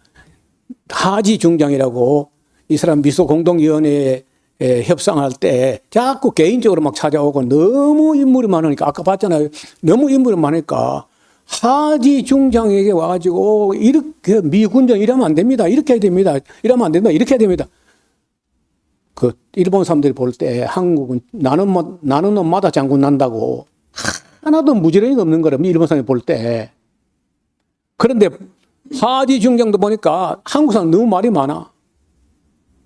하지 중장이라고 이 사람 미소공동위원회에 협상할 때 자꾸 개인적으로 막 찾아오고 너무 인물이 많으니까, 아까 봤잖아요. 너무 인물이 많으니까 하지 중장에게 와가지고 이렇게 미군정 이러면 안 됩니다. 이렇게 해야 됩니다. 이러면 안 됩니다. 이렇게 해야 됩니다. 그 일본 사람들이 볼 때 한국은 나는 놈마다 장군 난다고 하나도 무지랭이가 없는 거라면 일본 사람이 볼 때. 그런데 하지 중장도 보니까 한국 사람 너무 말이 많아.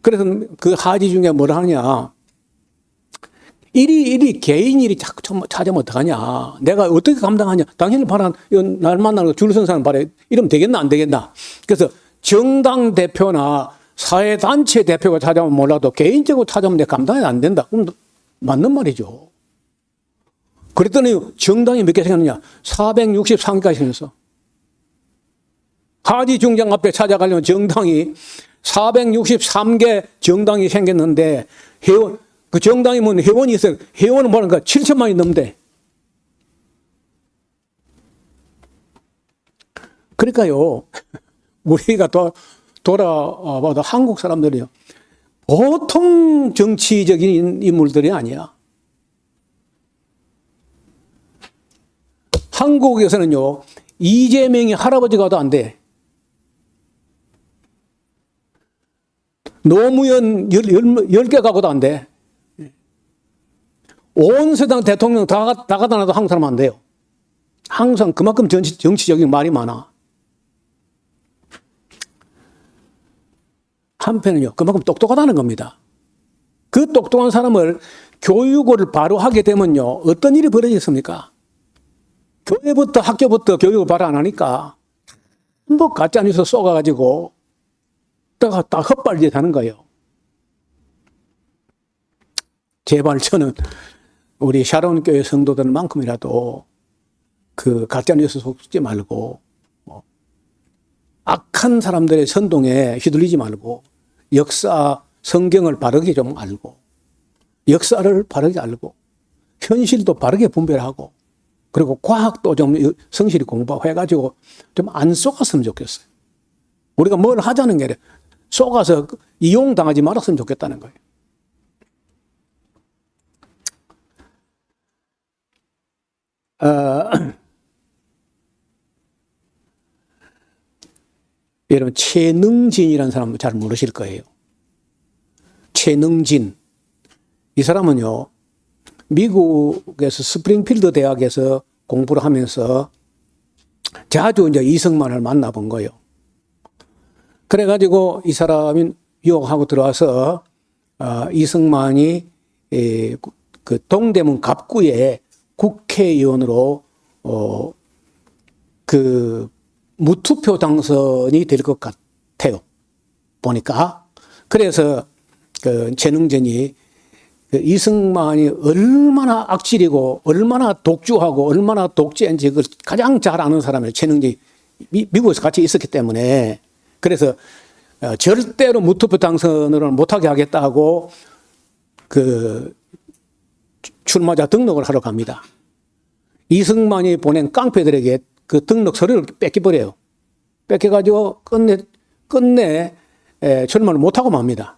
그래서 그 하지 중장 뭐라 하냐. 일이 개인 일이 자꾸 찾으면 어떡하냐. 내가 어떻게 감당하냐. 당신을 바라, 날 만나는 줄 선 사람 바래. 이러면 되겠나 안 되겠나. 그래서 정당 대표나 사회단체 대표가 찾아오면 몰라도 개인적으로 찾아오면 내가 감당이 안 된다. 그럼 맞는 말이죠. 그랬더니 정당이 몇 개 생겼느냐. 463개까지 생겼어. 하지 중장 앞에 찾아가려면 정당이 463개 정당이 생겼는데, 그 정당이 뭐 회원이 있어요. 회원은 뭐니까 7천만이 넘대. 그러니까요, 우리가 돌아봐도 한국 사람들이요, 보통 정치적인 인물들이 아니야. 한국에서는요, 이재명이 할아버지가 도 안 돼. 노무현 10개 가고도 안 돼. 온 세상 대통령 다 가다 놔도 한국 사람 안 돼요. 항상 그만큼 정치적인 말이 많아. 한편은요, 그만큼 똑똑하다는 겁니다. 그 똑똑한 사람을 교육을 바로 하게 되면요, 어떤 일이 벌어지겠습니까? 교회부터 학교부터 교육을 바로 안 하니까 뭐 가짜뉴스 쏘가가지고 딱 헛발질 하는 거예요. 제발 저는 우리 샤론 교회 성도들만큼이라도 그 가짜뉴스 속지 말고, 악한 사람들의 선동에 휘둘리지 말고, 역사, 성경을 바르게 좀 알고, 역사를 바르게 알고, 현실도 바르게 분별하고, 그리고 과학도 좀 성실히 공부해가지고 좀 안 쏘갔으면 좋겠어요. 우리가 뭘 하자는 게 아니라 쏘가서 이용당하지 말았으면 좋겠다는 거예요. 여러분, 최능진이라는 사람은 잘 모르실 거예요. 최능진. 이 사람은요, 미국에서 스프링필드 대학에서 공부를 하면서 자주 이제 이승만을 만나본 거예요. 그래가지고 이 사람이 유학하고 들어와서, 이승만이 그 동대문 갑구에 국회의원으로, 그 무투표 당선이 될 것 같아요. 보니까. 그래서 그 최능진이 그 이승만이 얼마나 악질이고 얼마나 독주하고 얼마나 독재인지 그걸 가장 잘 아는 사람이에요. 최능지 미국에서 같이 있었기 때문에. 그래서 절대로 무투표 당선을 못하게 하겠다고 그 출마자 등록을 하러 갑니다. 이승만이 보낸 깡패들에게 그 등록 서류를 뺏겨버려요. 뺏겨가지고 끝내 출마를 못하고 맙니다.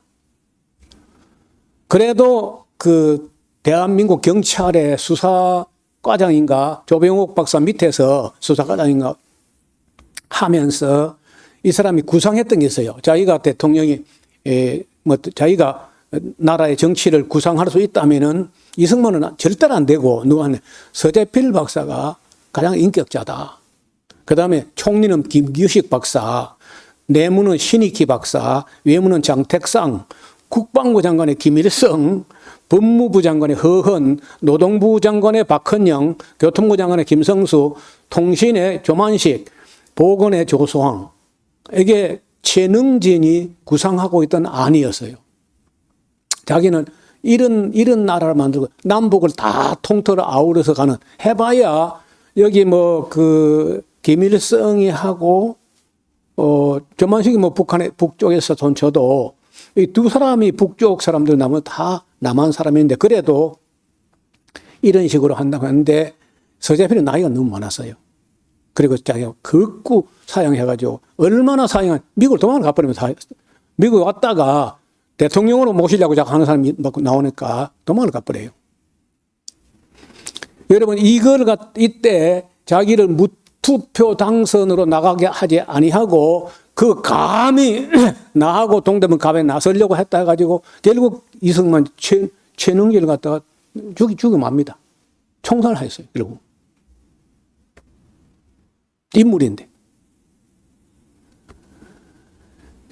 그래도 그 대한민국 경찰의 수사과장인가 조병옥 박사 밑에서 수사과장인가 하면서 이 사람이 구상했던 게 있어요. 자기가 대통령이 자기가 나라의 정치를 구상할 수 있다면은 이승만은 절대로 안 되고 누가 서재필 박사가 가장 인격자다. 그다음에 총리는 김규식 박사, 내무는 신익희 박사, 외무는 장택상, 국방부 장관의 김일성, 법무부 장관의 허헌, 노동부 장관의 박헌영, 교통부 장관의 김성수, 통신의 조만식, 보건의 조소왕. 이게 최능진이 구상하고 있던 안이었어요. 자기는 이런 나라를 만들고 남북을 다 통틀어 아우러서 가는, 해봐야 여기 뭐 그 김일성이 하고 조만식이 뭐 북쪽에서 돈 쳐도 이 두 사람이 북쪽 사람들 나면 다 남한 사람인데 그래도 이런 식으로 한다고 하는데 서재필은 나이가 너무 많았어요. 그리고 자기가 극구 사양해가지고 얼마나 사양한 미국을 도망을 가버리면 미국 왔다가 대통령으로 모시려고 자꾸 하는 사람이 나오니까 도망을 가버려요. 여러분 이때 자기를 무투표 당선으로 나가게 하지 아니하고 그 감히 나하고 동대문 갑에 나서려고 했다 해가지고 결국 이승만 최능진을 갖다가 죽이고 맙니다. 총살을 했어요. 결국. 인물인데.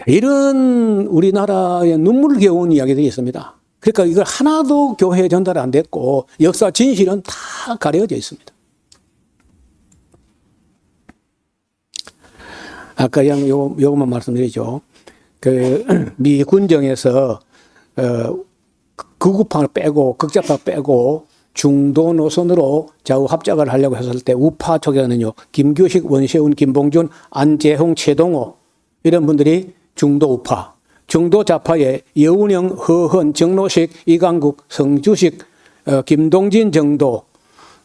이런 우리나라의 눈물겨운 이야기들이 있습니다. 그러니까 이걸 하나도 교회에 전달 안 됐고 역사 진실은 다 가려져 있습니다. 아까 그냥 요것만 말씀드리죠. 그 미 군정에서 극우파를 빼고 극좌파 빼고 중도 노선으로 좌우 합작을 하려고 했을 때 우파 쪽에는요 김규식, 원세훈, 김봉준, 안재홍, 최동호 이런 분들이 중도 우파, 중도 좌파에 여운형, 허헌, 정로식, 이강국, 성주식, 김동진 정도,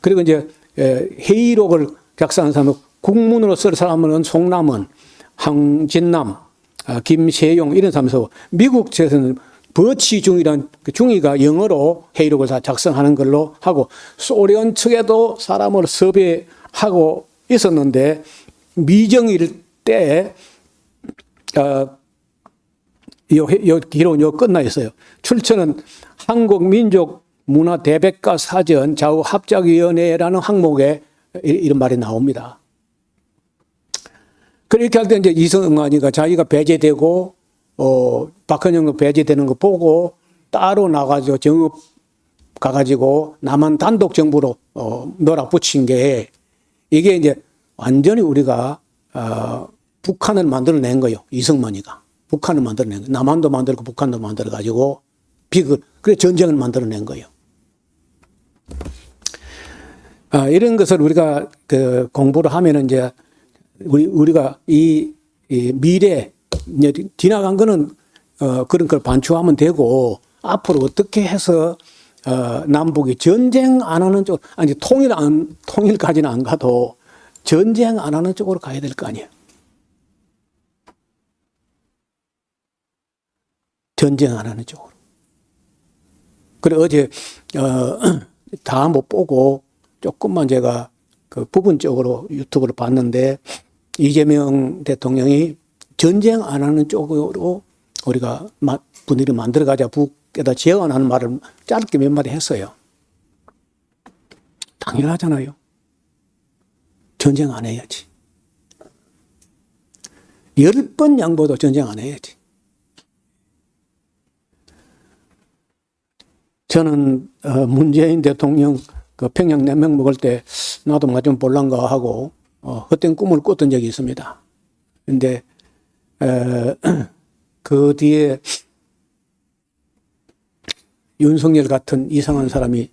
그리고 이제 회의록을 작성한 사람은 국문으로 쓸 사람은 송남은, 황진남, 김세용 이런 사람에서 미국 측에서는 버치중이란 그 중위가 영어로 회의록을 다 작성하는 걸로 하고 소련 측에도 사람을 섭외하고 있었는데 미정일 때 기록은 요 끝나 있어요. 출처는 한국민족문화대백과 사전 좌우합작위원회라는 항목에 이런 말이 나옵니다. 그렇게 할 때 이제 이승만이가 자기가 배제되고 박헌영도 배제되는 거 보고 따로 나가서 정읍 가가지고 남한 단독 정부로 놀아붙인 게 이게 이제 완전히 우리가 북한을 만들어낸 거예요. 이승만이가 북한을 만들어낸 거예요. 남한도 만들고 북한도 만들어가지고 그래 전쟁을 만들어낸 거예요. 이런 것을 우리가 그 공부를 하면은 이제 우리가 이 미래 지나간 거는 그런 걸 반추하면 되고 앞으로 어떻게 해서 남북이 전쟁 안 하는 쪽 아니 통일까지는 안 가도 전쟁 안 하는 쪽으로 가야 될 거 아니에요. 전쟁 안 하는 쪽으로. 그래 어제 다 못 보고 조금만 제가 그 부분적으로 유튜브를 봤는데 이재명 대통령이 전쟁 안 하는 쪽으로 우리가 분위기를 만들어가자 북에다 제안하는 말을 짧게 몇 마디 했어요. 당연하잖아요. 전쟁 안 해야지. 10번 양보도 전쟁 안 해야지. 저는 문재인 대통령 그 평양냉면 먹을 때 나도 뭐 좀 볼란가 하고 헛된 꿈을 꿨던 적이 있습니다. 근데 그 뒤에 윤석열 같은 이상한 사람이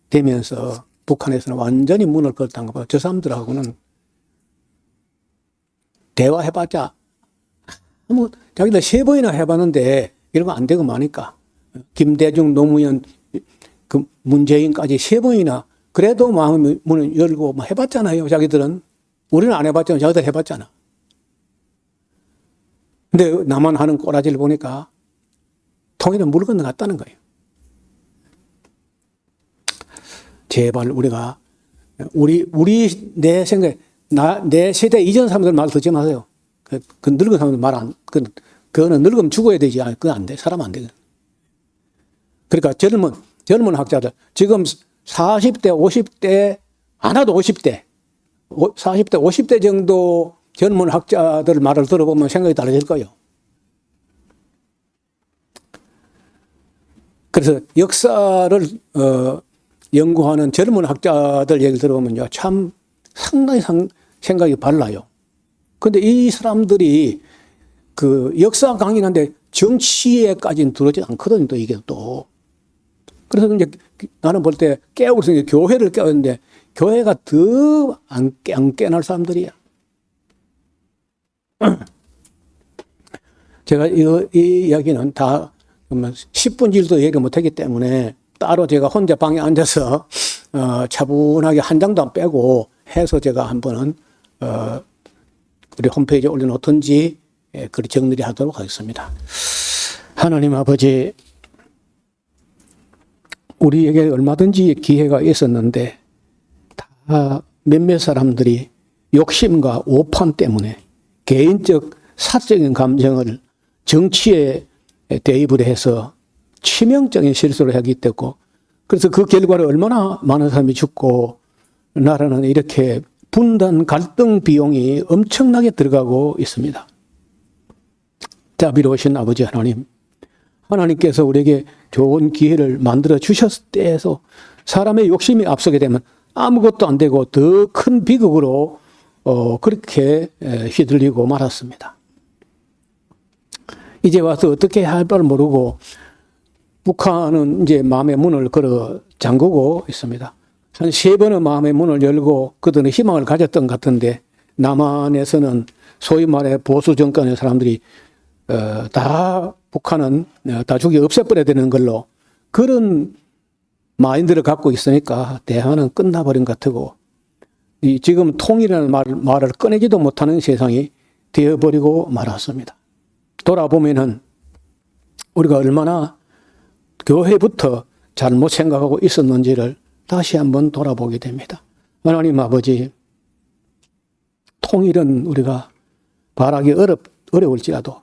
되면서 북한에서는 완전히 문을 걸었다는 거 봐. 저 사람들하고는 대화해봤자 뭐 자기들 3번이나 해봤는데 이런 거 안 되고 마니까 김대중, 노무현, 그 문재인까지 3번이나 그래도 마음 문을 열고 뭐 해봤잖아요. 자기들은. 우리는 안 해봤잖아. 자기들 해봤잖아. 근데 나만 하는 꼬라지를 보니까 통일은 물 건너갔다는 거예요. 제발 우리가 내 생각에 내 세대 이전 사람들 말 듣지 마세요. 그 늙은 사람들 말 안, 그거는 늙으면 죽어야 되지. 그건 안 돼. 사람 안 돼. 그러니까 젊은 학자들, 지금 40대, 50대, 안 와도 50대, 40대, 50대 정도 젊은 학자들 말을 들어보면 생각이 달라질 거예요. 그래서 역사를, 연구하는 젊은 학자들 얘기를 들어보면요. 참 상당히 생각이 달라요. 근데 이 사람들이 그 역사 강의하는데 정치에까지는 들어오지 않거든요. 또 이게 또. 그래서 이제 나는 볼 때 깨우면서 교회를 깨우는데 교회가 더 안 깨어날 사람들이야. 제가 이 이야기는 다 10분질도 얘기 못하기 때문에 따로 제가 혼자 방에 앉아서 차분하게 한 장도 안 빼고 해서 제가 한번은 우리 홈페이지에 올려놓든지 그리 정리를 하도록 하겠습니다. 하나님 아버지, 우리에게 얼마든지 기회가 있었는데 다 몇몇 사람들이 욕심과 오판 때문에 개인적 사적인 감정을 정치에 대입을 해서 치명적인 실수를 하기 때문에 그래서 그 결과로 얼마나 많은 사람이 죽고 나라는 이렇게 분단 갈등 비용이 엄청나게 들어가고 있습니다. 자비로우신 아버지 하나님, 하나님께서 우리에게 좋은 기회를 만들어 주셨을 때에서 사람의 욕심이 앞서게 되면 아무것도 안 되고 더 큰 비극으로 그렇게 휘둘리고 말았습니다. 이제 와서 어떻게 할 바를 모르고 북한은 이제 마음의 문을 걸어 잠그고 있습니다. 한 3번의 마음의 문을 열고 그들은 희망을 가졌던 것 같은데 남한에서는 소위 말해 보수 정권의 사람들이 다 북한은 다 죽여 없애버려야 되는 걸로 그런 마인드를 갖고 있으니까 대화는 끝나버린 것 같고 지금 통일이라는 말을 꺼내지도 못하는 세상이 되어버리고 말았습니다. 돌아보면은 우리가 얼마나 교회부터 잘못 생각하고 있었는지를 다시 한번 돌아보게 됩니다. 하나님 아버지, 통일은 우리가 바라기 어려울지라도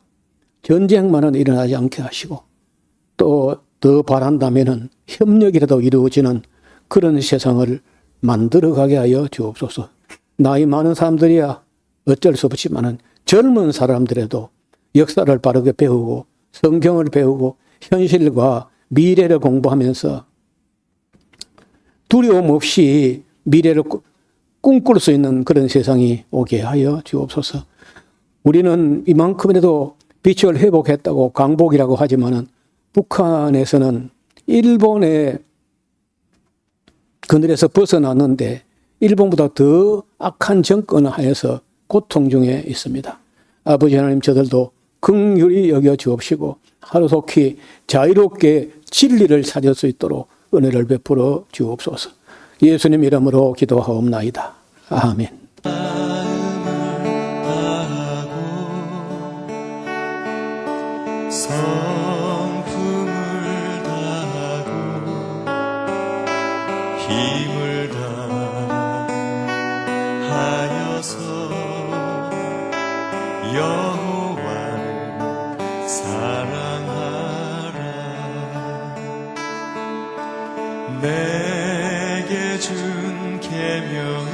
전쟁만은 일어나지 않게 하시고 또 더 바란다면은 협력이라도 이루어지는 그런 세상을 만들어가게 하여 주옵소서. 나이 많은 사람들이야 어쩔 수 없지만은 젊은 사람들에도 역사를 바르게 배우고 성경을 배우고 현실과 미래를 공부하면서 두려움 없이 미래를 꿈꿀 수 있는 그런 세상이 오게 하여 주옵소서. 우리는 이만큼이라도 빛을 회복했다고 강복이라고 하지만은 북한에서는 일본의 그늘에서 벗어났는데 일본보다 더 악한 정권을 하여서 고통 중에 있습니다. 아버지 하나님, 저들도 긍휼히 여겨 주옵시고 하루속히 자유롭게 진리를 찾을 수 있도록 은혜를 베풀어 주옵소서. 예수님 이름으로 기도하옵나이다. 아멘. 성품을 다하고 힘을 다하여서 여호와를 사랑하라. 내게 준 계명을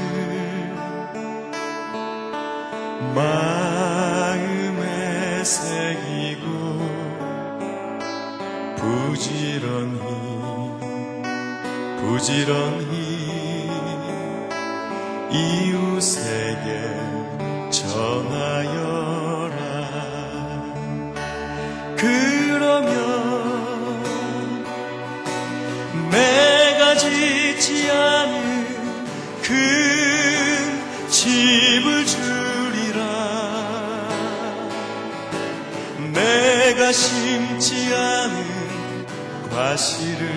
마음에 새기고 부지런히 이웃에게 전하여라. 그러면 내가 심지 않은 과실을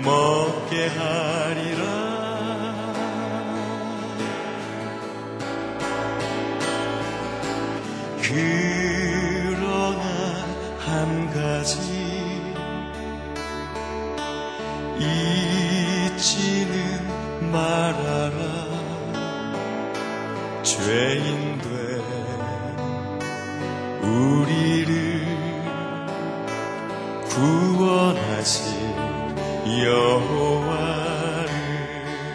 먹게 하리라. 그러나 한 가지 잊지는 말아라. 죄인 된 우리를 구원하신 여호와